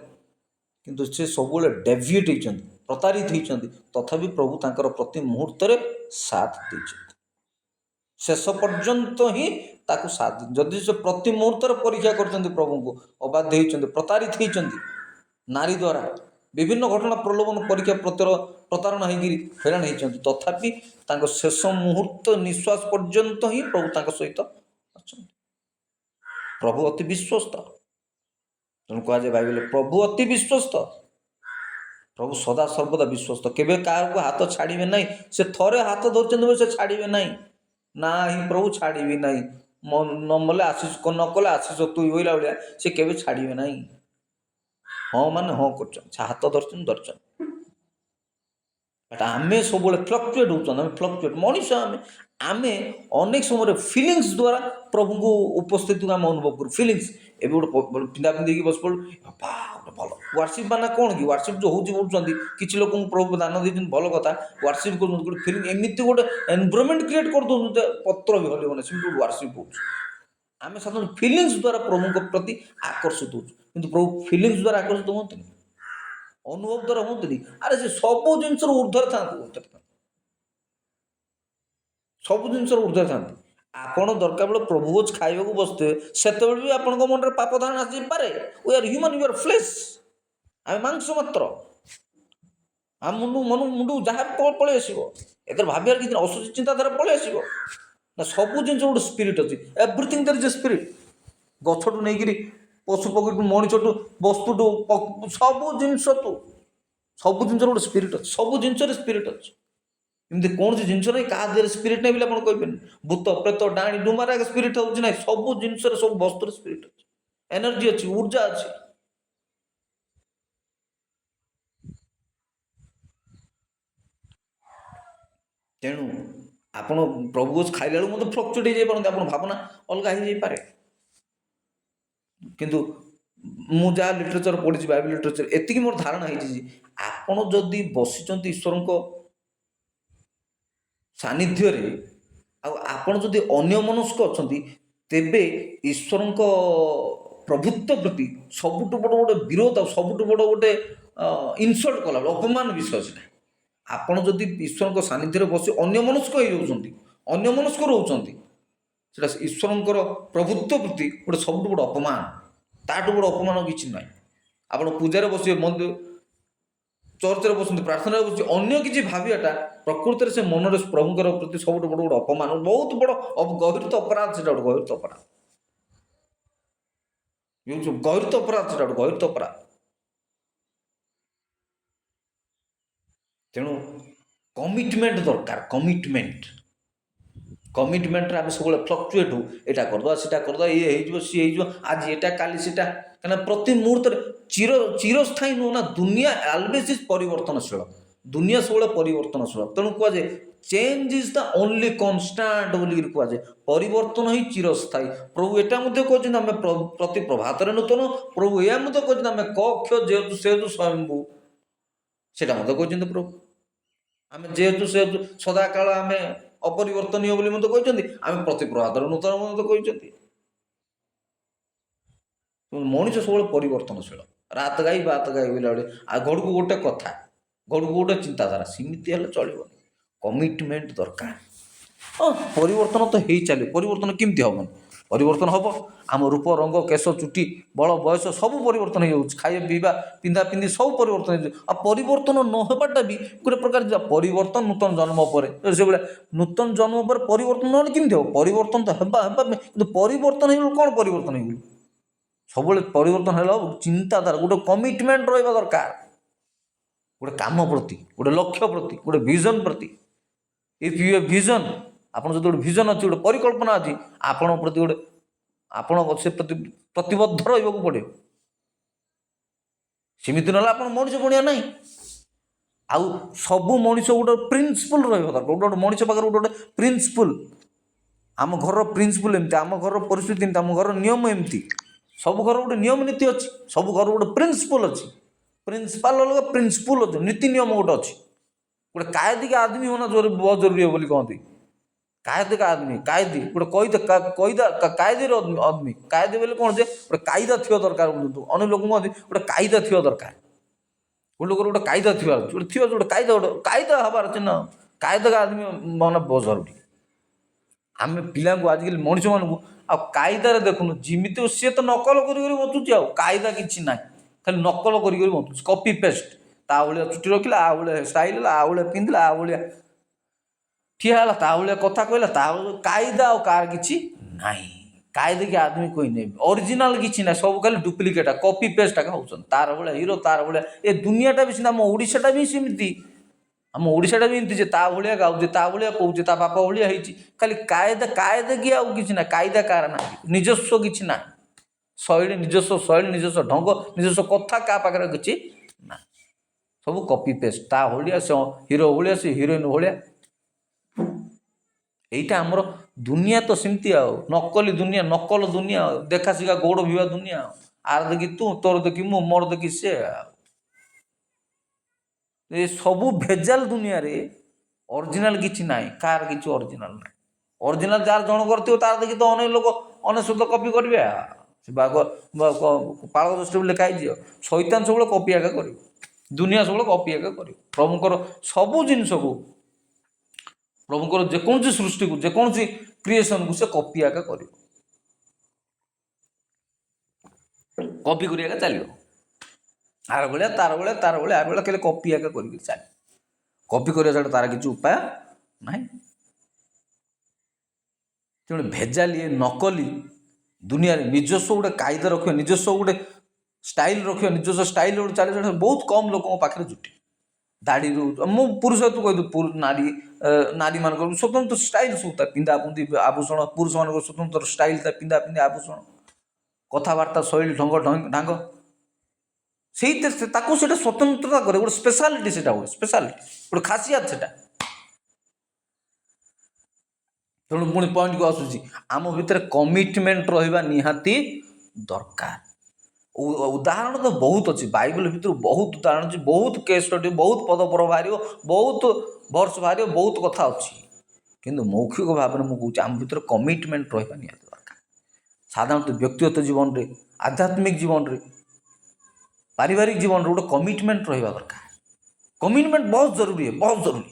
କିନ୍ତୁ ସେ ସବୁବେଳେ ଡେଭିଏଟ୍ ହେଇଛନ୍ତି, ପ୍ରତାରିତ ହେଇଛନ୍ତି, ତଥାପି ପ୍ରଭୁ ତାଙ୍କର ପ୍ରତି ମୁହୂର୍ତ୍ତରେ ସାଥ ଦେଇଛନ୍ତି। ଶେଷ ପର୍ଯ୍ୟନ୍ତ ହିଁ ତାକୁ ସାଥ, ଯଦି ସେ ପ୍ରତି ମୁହୂର୍ତ୍ତରେ ପରୀକ୍ଷା କରିଛନ୍ତି ପ୍ରଭୁଙ୍କୁ, ଅବାଧ୍ୟ ହେଇଛନ୍ତି, ପ୍ରତାରିତ ହେଇଛନ୍ତି, ନାରୀ ଦ୍ୱାରା ବିଭିନ୍ନ ଘଟଣା, ପ୍ରଲୋଭନ, ପରୀକ୍ଷା, ପ୍ରତାରଣା ହେଇକିରି ହଇରାଣ ହେଇଛନ୍ତି, ତଥାପି ତାଙ୍କ ଶେଷ ମୁହୂର୍ତ୍ତ ନିଶ୍ୱାସ ପର୍ଯ୍ୟନ୍ତ ହିଁ ପ୍ରଭୁ ତାଙ୍କ ସହିତ ଅଛନ୍ତି। ପ୍ରଭୁ ଅତି ବିଶ୍ୱସ୍ତ। ତେଣୁ କୁହାଯାଏ ବାଇବେଲରେ ପ୍ରଭୁ ଅତି ବିଶ୍ୱସ୍ତ। ପ୍ରଭୁ ସଦା ସର୍ବଦା ବିଶ୍ୱସ୍ତ, କେବେ କାହାକୁ ହାତ ଛାଡ଼ିବେ ନାହିଁ। ସେ ଥରେ ହାତ ଧରିଛନ୍ତି ବୋଲି ସେ ଛାଡ଼ିବେ ନାହିଁ, ନା ହିଁ ପ୍ରଭୁ ଛାଡ଼ିବି ନାହିଁ। ନ ମଲେ ଆଶିଷ, ନ କଲେ ଆଶିଷ ତୁ ବୋଇଲା ଭଳିଆ ସେ କେବେ ଛାଡ଼ିବେ ନାହିଁ। ହଁ ମାନେ ହଁ କରୁଛନ୍ତି, ସେ ହାତ ଧରିଛନ୍ତି। ବଟ୍ ଆମେ ସବୁବେଳେ ଫ୍ଲକ୍ଚୁଏଟ୍ ହେଉଛନ୍ତି, ଆମେ ଫ୍ଲକ୍ଚୁଏଟ୍ ମଣିଷ। ଆମେ ଅନେକ ସମୟରେ ଫିଲିଙ୍ଗସ୍ ଦ୍ୱାରା ପ୍ରଭୁଙ୍କୁ ଉପସ୍ଥିତିକୁ ଆମେ ଅନୁଭବ କରୁ। ଫିଲିଙ୍ଗସ୍, ଏବେ ଗୋଟେ ପିନ୍ଧା ପିନ୍ଧିକି ବସି ପଡ଼ିଲୁ, ଗୋଟେ ଭଲ ୱାର୍ସିପ୍ ମାନେ କ'ଣ କି? ୱାର୍ସିପ୍ ଯେଉଁ ହେଉଛି କରୁଛନ୍ତି, କିଛି ଲୋକଙ୍କୁ ପ୍ରଭୁ ଦାନ ଦେଇଛନ୍ତି, ଭଲ କଥା, ୱାର୍ସିପ୍ କରୁଛନ୍ତି, ଗୋଟେ ଫିଲିଂ, ଏମିତି ଗୋଟେ ଏନଭାରମେଣ୍ଟ କ୍ରିଏଟ୍ କରିଦେଉଛନ୍ତି, ପତ୍ର ବି ହଲିବନି, ସେମିତି ଗୋଟେ ୱାର୍ସିପ୍ ହେଉଛି। ଆମେ ସାଧାରଣତଃ ଫିଲିଙ୍ଗସ୍ ଦ୍ୱାରା ପ୍ରଭୁଙ୍କ ପ୍ରତି ଆକର୍ଷିତ ହେଉଛୁ, କିନ୍ତୁ ପ୍ରଭୁ ଫିଲିଙ୍ଗସ୍ ଦ୍ୱାରା ଆକର୍ଷିତ ହୁଅନ୍ତିନି, ଅନୁଭବ ଦ୍ୱାରା ହୁଅନ୍ତିନି। ଆରେ ସେ ସବୁ ଜିନିଷର ଉର୍ଦ୍ଧ୍ୱରେ ଥାଆନ୍ତି, ସବୁ ଜିନିଷର ଉର୍ଦ୍ଧ୍ୱରେ ଥାଆନ୍ତି। ଆପଣ ଦରକାର ବେଳେ ପ୍ରଭୁ ଭୋଜ ଖାଇବାକୁ ବସିଥିବେ, ସେତେବେଳେ ବି ଆପଣଙ୍କ ମନରେ ପାପ ଧାରଣା ଆସିପାରେ। We are human, you are flesh, ଆମେ ମାଂସ ମାତ୍ର। ଆମ ମୁଣ୍ଡକୁ ଯାହା ପଳେଇ ଆସିବ, ଏଥିରେ ଭାବିବାର କିଛି ଅସୁଚି ଚିନ୍ତାଧାରା ପଳେଇ ଆସିବ ନା। ସବୁ ଜିନିଷ ଗୋଟେ ସ୍ପିରିଟ୍ ଅଛି, everything there is a spirit. ଗଛଠୁ ନେଇକିରି ପଶୁ ପକ୍ଷୀଠୁ, ମଣିଷଠୁ, ବସ୍ତୁଠୁ, ସବୁ ଜିନିଷଠୁ, ସବୁ ଜିନିଷର ଗୋଟେ ସ୍ପିରିଟ୍ ଅଛି, ସବୁ ଜିନିଷରେ ସ୍ପିରିଟ୍ ଅଛି। ଏମିତି କୌଣସି ଜିନିଷ ନାହିଁ କାହା ଦେହରେ ସ୍ପିରିଟ୍ ନାହିଁ ବୋଲି ଆପଣ କହିପାରିବେନି। ଭୂତ, ପ୍ରେତ, ଡାହାଣୀ, ଡୁମାର ସ୍ପିରିଟ୍ ହେଉଛି ନାହିଁ, ସବୁ ଜିନିଷରେ, ସବୁ ବସ୍ତୁରେ ସ୍ପିରିଟ୍ ଅଛି, ଏନର୍ଜି ଅଛି, ଉର୍ଜା ଅଛି। ତେଣୁ ଆପଣ ପ୍ରଭୁ ଖାଇଲା ବେଳକୁ ମଧ୍ୟ ଫ୍ଲକ୍ଚୁଏଟ୍ ହେଇଯାଇପାରନ୍ତି, ଆପଣ ଭାବନା ଅଲଗା ହେଇଯାଇପାରେ। କିନ୍ତୁ ମୁଁ ଯାହା ଲିଟରେଚର ପଢ଼ିଛି, ବାଇବେଲ ଲିଟରେଚର, ଏତିକି ମୋର ଧାରଣା ହେଇଛି ଯେ ଆପଣ ଯଦି ବସିଛନ୍ତି ଈଶ୍ୱରଙ୍କ ସାନ୍ନିଧ୍ୟରେ, ଆଉ ଆପଣ ଯଦି ଅନ୍ୟମନସ୍କ ଅଛନ୍ତି, ତେବେ ଈଶ୍ୱରଙ୍କ ପ୍ରଭୁତ୍ୱ ପ୍ରତି ସବୁଠୁ ବଡ଼ ଗୋଟେ ବିରୋଧ, ଆଉ ସବୁଠୁ ବଡ଼ ଗୋଟେ ଇନସଲ୍ଟ କଲାବେଳେ ଅପମାନ ବିଷୟ ସେଟା। ଆପଣ ଯଦି ଈଶ୍ୱରଙ୍କ ସାନ୍ନିଧ୍ୟରେ ବସି ଅନ୍ୟମନସ୍କ ହେଇଯାଉଛନ୍ତି, ଅନ୍ୟମନସ୍କ ରହୁଛନ୍ତି, ସେଟା ଈଶ୍ୱରଙ୍କର ପ୍ରଭୁତ୍ୱ ପ୍ରତି ଗୋଟେ ସବୁଠୁ ବଡ଼ ଅପମାନ। ତାଠୁ ବଡ଼ ଅପମାନ କିଛି ନାହିଁ। ଆପଣ ପୂଜାରେ ବସିବେ, ମନ୍ଦିର ଚର୍ଚ୍ଚରେ ବସନ୍ତି, ପ୍ରାର୍ଥନାରେ ବସି ଅନ୍ୟ କିଛି ଭାବିବାଟା ପ୍ରକୃତରେ ସେ ମନରେ ପ୍ରଭୁଙ୍କର ପ୍ରତି ସବୁଠୁ ବଡ଼ ଗୋଟେ ଅପମାନ, ବହୁତ ବଡ଼ ଗର୍ହିତ ଅପରାଧ। ସେଟା ଗୋଟେ ଗର୍ହିତ ଅପରାଧ, ଗର୍ହିତ ଅପରାଧ, ସେଟା ଗୋଟେ ଗର୍ହିତ ଅପରାଧ। ତେଣୁ କମିଟମେଣ୍ଟ ଦରକାର। କମିଟମେଣ୍ଟରେ ଆମେ ସବୁବେଳେ ଫ୍ଲକ୍ଚୁଏଟ୍ ହଉ, ଏଇଟା କରିଦେବା, ସେଟା କରିଦେବା, ଇଏ ହେଇଯିବ, ସିଏ ହେଇଯିବ, ଆଜି ଏଇଟା, କାଲି ସେଟା। କାହିଁକିନା ପ୍ରତି ମୁହୂର୍ତ୍ତରେ ଚିରସ୍ଥାୟୀ ନୁହଁ ନା। ଦୁନିଆ ଅଲୱେଜ୍ ଇଜ୍ ପରିବର୍ତ୍ତନଶୀଳ, ଦୁନିଆ ସବୁବେଳେ ପରିବର୍ତ୍ତନଶୀଳ। ତେଣୁ କୁହାଯାଏ change is the only constant ବୋଲିକିରି କୁହାଯାଏ। ପରିବର୍ତ୍ତନ ହିଁ ଚିରସ୍ଥାୟୀ। ପ୍ରଭୁ ଏଟା ମଧ୍ୟ କହିଛନ୍ତି ଆମେ ପ୍ରତି ପ୍ରଭାତରେ ନୂତନ। ପ୍ରଭୁ ଏହା ମଧ୍ୟ କହିଛନ୍ତି ଆମେ କ କ୍ଷ ଯେହେତୁ ସେହେତୁ ସ୍ୱୟମ୍ଭୁ, ସେଟା ମଧ୍ୟ କହିଛନ୍ତି ପ୍ରଭୁ। ଆମେ ଯେହେତୁ ସେହେତୁ ସଦାକାଳ ଆମେ ଅପରିବର୍ତ୍ତନୀୟ ବୋଲି ମଧ୍ୟ କହିଛନ୍ତି, ଆମେ ପ୍ରତି ପ୍ରଭାତରେ ନୂତନ ମଧ୍ୟ କହିଛନ୍ତି। ମଣିଷ ସବୁବେଳେ ପରିବର୍ତ୍ତନଶୀଳ, ରାତ ଗାଈ ବାତ ଗାଈ ବୋଇଲା ବେଳେ। ଆଉ ଘରକୁ ଗୋଟେ କଥା, ଘରକୁ ଗୋଟେ ଚିନ୍ତାଧାରା, ସେମିତି ହେଲେ ଚଳିବନି। କମିଟମେଣ୍ଟ ଦରକାର। ହଁ, ପରିବର୍ତ୍ତନ ତ ହେଇ ଚାଲିବ। ପରିବର୍ତ୍ତନ କେମିତି ହେବନି? ପରିବର୍ତ୍ତନ ହେବ। ଆମ ରୂପ, ରଙ୍ଗ, କେଶ, ଚୁଟି, ବଳ, ବୟସ ସବୁ ପରିବର୍ତ୍ତନ ହେଇଯାଉଛି। ଖାଇବା ପିଇବା, ପିନ୍ଧା ପିନ୍ଧି ସବୁ ପରିବର୍ତ୍ତନ ହେଇଯାଉଛି। ଆଉ ପରିବର୍ତ୍ତନ ନ ହେବାଟା ବି ଗୋଟେ ପ୍ରକାର ପରିବର୍ତ୍ତନ। ନୂତନ ଜନ୍ମ ପରେ ସେଭଳିଆ, ନୂତନ ଜନ୍ମ ପରେ ପରିବର୍ତ୍ତନ ନହେଲେ କେମିତି ହେବ? ପରିବର୍ତ୍ତନ ତ ହେବା କିନ୍ତୁ ପରିବର୍ତ୍ତନ ହେଇଗଲେ କ'ଣ ପରିବର୍ତ୍ତନ ହେଇଗଲେ? ସବୁବେଳେ ପରିବର୍ତ୍ତନ ହେଲା ଚିନ୍ତାଧାରା, ଗୋଟେ କମିଟମେଣ୍ଟ ରହିବା ଦରକାର, ଗୋଟେ କାମ ପ୍ରତି, ଗୋଟେ ଲକ୍ଷ୍ୟ ପ୍ରତି, ଗୋଟେ ଭିଜନ ପ୍ରତି। ଇଫ୍ ୟୁ ଏ ଭିଜନ୍, ଆପଣ ଯଦି ଗୋଟେ ଭିଜନ୍ ଅଛି, ଗୋଟେ ପରିକଳ୍ପନା ଅଛି, ଆପଣଙ୍କ ପ୍ରତି ଗୋଟେ ଆପଣ ସେ ପ୍ରତି ପ୍ରତିବଦ୍ଧ ରହିବାକୁ ପଡ଼ିବ। ସେମିତି ନହେଲେ ଆପଣ ମଣିଷ ବଣିଆ ନାହିଁ। ଆଉ ସବୁ ମଣିଷ ଗୋଟେ ପ୍ରିନ୍ସିପଲ୍ ରହିବ ଦରକାର। ଗୋଟେ ଗୋଟେ ମଣିଷ ପାଖରେ ଗୋଟେ ଗୋଟେ ପ୍ରିନ୍ସିପଲ୍, ଆମ ଘରର ପ୍ରିନ୍ସିପଲ୍ ଏମିତି, ଆମ ଘରର ପରିସ୍ଥିତି ଏମିତି, ଆମ ଘରର ନିୟମ ଏମିତି। ସବୁ ଘର ଗୋଟେ ନିୟମ ନୀତି ଅଛି, ସବୁ ଘର ଗୋଟେ ପ୍ରିନ୍ସିପଲ୍ ଅଛି। ପ୍ରିନ୍ସିପାଲ୍ ଅଲଗା, ପ୍ରିନ୍ସିପଲ୍ ଅଛି, ନୀତି ନିୟମ ଗୋଟେ ଅଛି। ଗୋଟେ କାୟଦୀ का आदमी होना बहुत जरूरी है बोली कहती। कायदे का आदमी, कायदी गोटे कायदेर आदमी, कायदे बोले कौन जे गोटे कायदा थी दरकार। अनेक लोग कहते गोटे कायदा थी दरकार, गोटे लोग गोटे कायदा थी गोटे कायदा हबार अच्छे ना। कायदे का आदमी माने बहुत जरूरी। आम पिला आजिकल मनीष मानू आयदार देखुन जमी सी तो नकल कर बचुची, आयदा कि ना, खाली नकल कर बचुची, कपी पेस्ट। ता भाया चुटी रखिला, आ भाया स्टाइल आ भाया पिंधिला, आ भाया ठिया है, ता भाया कथा कहला, ता कायदा कार कि ना। कायदे के आदमी कोई नहीं, ओरिजिनल किसी ना, सब खाली डुप्लिकेट कपी पेस्ट होउछन। तार भाया हिरो, तार भाया ए दुनियाटा भी सीना, आम ओडिशाटा भी सेमती, आम ओडिशाटा भी एमती ता भाया गाउचे, ता भाया कहूचे, ता बापा भाया होइछि। खाली कायदा, कायदा कि आउ किछि ना, कायदा कार ना, निजस्व किछि ना, शैली निजस्व, शैली निजस्व, ढंग निजस्व, कथा क्या पाखे किछि ना, सब कपी पेस्ट। ता भाया से हिरो भाया, से हिरोइन भाया। এইটা ଆମର ଦୁନିଆ ତ ସେମିତି ଆଉ, ନକଲି ଦୁନିଆ, ନକଲ ଦୁନିଆ, ଦେଖା ଶିଖା ଗୋଡ଼ ଭିବା ଦୁନିଆ। ଆର ଦେଖି ତୁ, ତୋର ଦେଖି ମୁଁ, ମୋର ଦେଖି ସେ। ଏ ସବୁ ଭେଜାଲ ଦୁନିଆରେ ଅରିଜିନାଲ କିଛି ନାହିଁ, କାହାର କିଛି ଅରିଜିନାଲ ନାହିଁ। ଅରିଜିନାଲ ଯାହାର ଜଣକର ଥିବ, ତାର ଦେଖି ତ ଅନେକ ଲୋକ ଅନେକ କପି କରିବେ। ସେ ପାଳକ ଦୃଷ୍ଟି ଲେଖା ହେଇଯିବ, ଶୈତାନ ସବୁବେଳେ କପି ଆକା କରିବ, ଦୁନିଆ ସବୁବେଳେ କପି ଆକା କରିବ। ପ୍ରଭୁଙ୍କର ସବୁ ଜିନିଷକୁ, ପ୍ରଭୁଙ୍କର ଯେକୌଣସି ସୃଷ୍ଟିକୁ, ଯେକୌଣସି କ୍ରିଏସନକୁ ସେ କପି ଆକା କରିବ, କପି କରି ଆକା ଚାଲିବ। ଆର ଭଳିଆ ତାର ଭଳିଆ, ତାର ଭଳିଆ ଆର ଭଳିଆ, କେବେ କପି ଆକା କରିକି ଚାଲେ। କପି କରିବା ଛଡ଼ା ତାର କିଛି ଉପାୟ ନାହିଁ। ତେଣୁ ଭେଜାଲ ଇଏ ନକଲି ଦୁନିଆରେ ନିଜସ୍ୱ ଗୋଟେ କାଇଦା ରଖିବା, ନିଜସ୍ୱ ଗୋଟେ ଷ୍ଟାଇଲ ରଖିବା, ନିଜସ୍ୱ ଷ୍ଟାଇଲ ଗୋଟେ ଚାଲିବା ବହୁତ କମ୍ ଲୋକଙ୍କ ପାଖରେ ଜୁଟେ। ଦାଢ଼ିରୁ ମୁଁ ପୁରୁଷ ତୁ କହିଦେବୁ, ନାରୀମାନଙ୍କର ସ୍ୱତନ୍ତ୍ର ଷ୍ଟାଇଲ ସବୁ ତା ପିନ୍ଧା ପିନ୍ଧି ଆଭୂଷଣ, ପୁରୁଷମାନଙ୍କର ସ୍ୱତନ୍ତ୍ର ଷ୍ଟାଇଲ ତା ପିନ୍ଧା ପିନ୍ଧି ଆଭୂଷଣ, କଥାବାର୍ତ୍ତା ଶୈଳୀ, ଢାଙ୍ଗ, ସେଇଥିରେ ତାକୁ ସେଇଟା ସ୍ୱତନ୍ତ୍ରତା କରେ, ଗୋଟେ ସ୍ପେଶାଲିଟି, ସେଇଟା ଗୋଟେ ସ୍ପେଶାଲିଟି, ଗୋଟେ ଖାସିଆତ ସେଟା। ତେଣୁ ପୁଣି ପଏଣ୍ଟକୁ ଆସୁଛି, ଆମ ଭିତରେ କମିଟମେଣ୍ଟ ରହିବା ନିହାତି ଦରକାର। ଉଦାହରଣ ତ ବହୁତ ଅଛି, ବାଇବଲ ଭିତରୁ ବହୁତ ଉଦାହରଣ ଅଛି, ବହୁତ କେସ୍ ଷ୍ଟଡି, ବହୁତ ପଦପର ବାହାରିବ, ବହୁତ ବର୍ଷ ବାହାରିବ, ବହୁତ କଥା ଅଛି। କିନ୍ତୁ ମୌଖିକ ଭାବରେ ମୁଁ କହୁଛି, ଆମ ଭିତରେ କମିଟମେଣ୍ଟ ରହିବା ନିହାତି ଦରକାର। ସାଧାରଣତଃ ବ୍ୟକ୍ତିଗତ ଜୀବନରେ, ଆଧ୍ୟାତ୍ମିକ ଜୀବନରେ, ପାରିବାରିକ ଜୀବନରେ ଗୋଟେ କମିଟମେଣ୍ଟ ରହିବା ଦରକାର। କମିଟମେଣ୍ଟ ବହୁତ ଜରୁରୀ, ବହୁତ ଜରୁରୀ।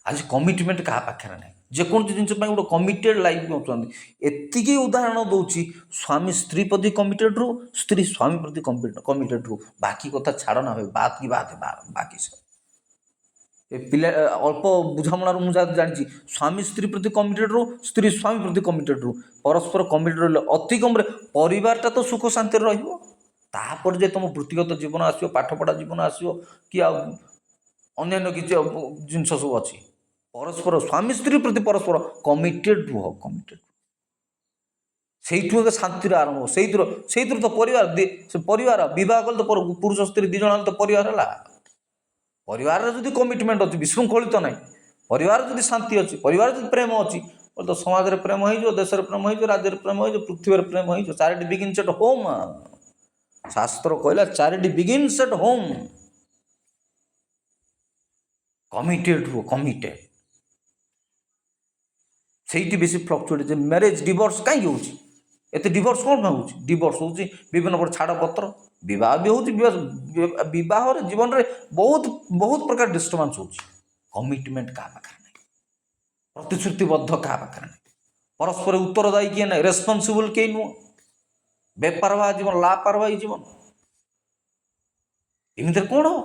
ଆଜି କମିଟମେଣ୍ଟ କାହା ପାଖରେ ନାହିଁ। ଯେକୌଣସି ଜିନିଷ ପାଇଁ ଗୋଟେ କମିଟେଡ୍ ଲାଇଫ୍ ବଞ୍ଚୁଛନ୍ତି। ଏତିକି ଉଦାହରଣ ଦେଉଛି, ସ୍ୱାମୀ ସ୍ତ୍ରୀ ପ୍ରତି କମିଟେଡ୍ ରୁ, ସ୍ତ୍ରୀ ସ୍ୱାମୀ ପ୍ରତି କମିଟେଡ୍ ରୁ, ବାକି କଥା ଛାଡ଼ ନା ଭାଇ, ବାତ କି ବାତ ବାକି ସବୁ ଏ ପିଲା ଅଳ୍ପ ବୁଝାମଣାରୁ ମୁଁ ଯାହା ଜାଣିଛି, ସ୍ୱାମୀ ସ୍ତ୍ରୀ ପ୍ରତି କମିଟେଡ୍ ରୁ, ସ୍ତ୍ରୀ ସ୍ୱାମୀ ପ୍ରତି କମିଟେଡ୍ ରୁ, ପରସ୍ପର କମିଟେଡ୍ ରହିଲେ ଅତି କମ୍ରେ ପରିବାରଟା ତ ସୁଖ ଶାନ୍ତିରେ ରହିବ। ତାପରେ ଯେ ତୁମ ବୃତ୍ତିଗତ ଜୀବନ ଆସିବ, ପାଠପଢ଼ା ଜୀବନ ଆସିବ, କି ଆଉ ଅନ୍ୟାନ୍ୟ କିଛି ଜିନିଷ ସବୁ ଅଛି, ପରସ୍ପର ସ୍ୱାମୀ ସ୍ତ୍ରୀ ପ୍ରତି ପରସ୍ପର କମିଟେଡ୍ ରୁହ, କମିଟେଡ୍। ସେଇଠୁ ଏକ ଶାନ୍ତିର ଆରମ୍ଭ, ସେଇଥିରୁ ତ ପରିବାର, ସେ ପରିବାର ବିବାହ କଲେ ତ ପୁରୁଷ ସ୍ତ୍ରୀ ଦୁଇ ଜଣ ହେଲେ ତ ପରିବାର ହେଲା। ପରିବାରରେ ଯଦି କମିଟମେଣ୍ଟ ଅଛି, ବିଶୃଙ୍ଖଳିତ ନାହିଁ, ପରିବାର ଯଦି ଶାନ୍ତି ଅଛି, ପରିବାର ଯଦି ପ୍ରେମ ଅଛି, ତ ସମାଜରେ ପ୍ରେମ ହେଇଯିବ, ଦେଶରେ ପ୍ରେମ ହେଇଯିବ, ରାଜ୍ୟରେ ପ୍ରେମ ହେଇଯିବ, ପୃଥିବୀରେ ପ୍ରେମ ହେଇଯିବ। ଚାରିଟି ବିଗିନ୍ସ ଏଟ୍ ହୋମ୍। ଶାସ୍ତ୍ର କହିଲା ଚାରିଟି ବିଗିନ୍ସ ଏଟ୍ ହୋମ୍। କମିଟେଡ୍ ରୁହ, କମିଟେଡ୍। ସେଇଠି ବେଶୀ ଫ୍ଲକ୍ଚୁଏଟ୍ ଯେ ମ୍ୟାରେଜ୍ ଡିଭୋର୍ସ କାହିଁକି ହେଉଛି, ଏତେ ଡିଭୋର୍ସ କ'ଣ ପାଇଁ ହେଉଛି? ଡିଭୋର୍ସ ହେଉଛି ବିଭିନ୍ନ ପ୍ରକାର ଛାଡ଼ପତ୍ର, ବିବାହ ବି ହେଉଛି, ବିବାହର ଜୀବନରେ ବହୁତ ବହୁତ ପ୍ରକାର ଡିଷ୍ଟର୍ବାନ୍ସ ହେଉଛି। କମିଟମେଣ୍ଟ କାହା ପାଖରେ ନାହିଁ, ପ୍ରତିଶ୍ରୁତିବଦ୍ଧ କାହା ପାଖରେ ନାହିଁ, ପରସ୍ପର ଉତ୍ତରଦାୟୀ କିଏ ନାହିଁ, ରେସ୍ପନ୍ସିବୁଲ୍ କେହି ନୁହଁ, ବେପାରବା ଜୀବନ, ଲାପରବାହୀ ଜୀବନ, ଏମିତିରେ କ'ଣ ହବ?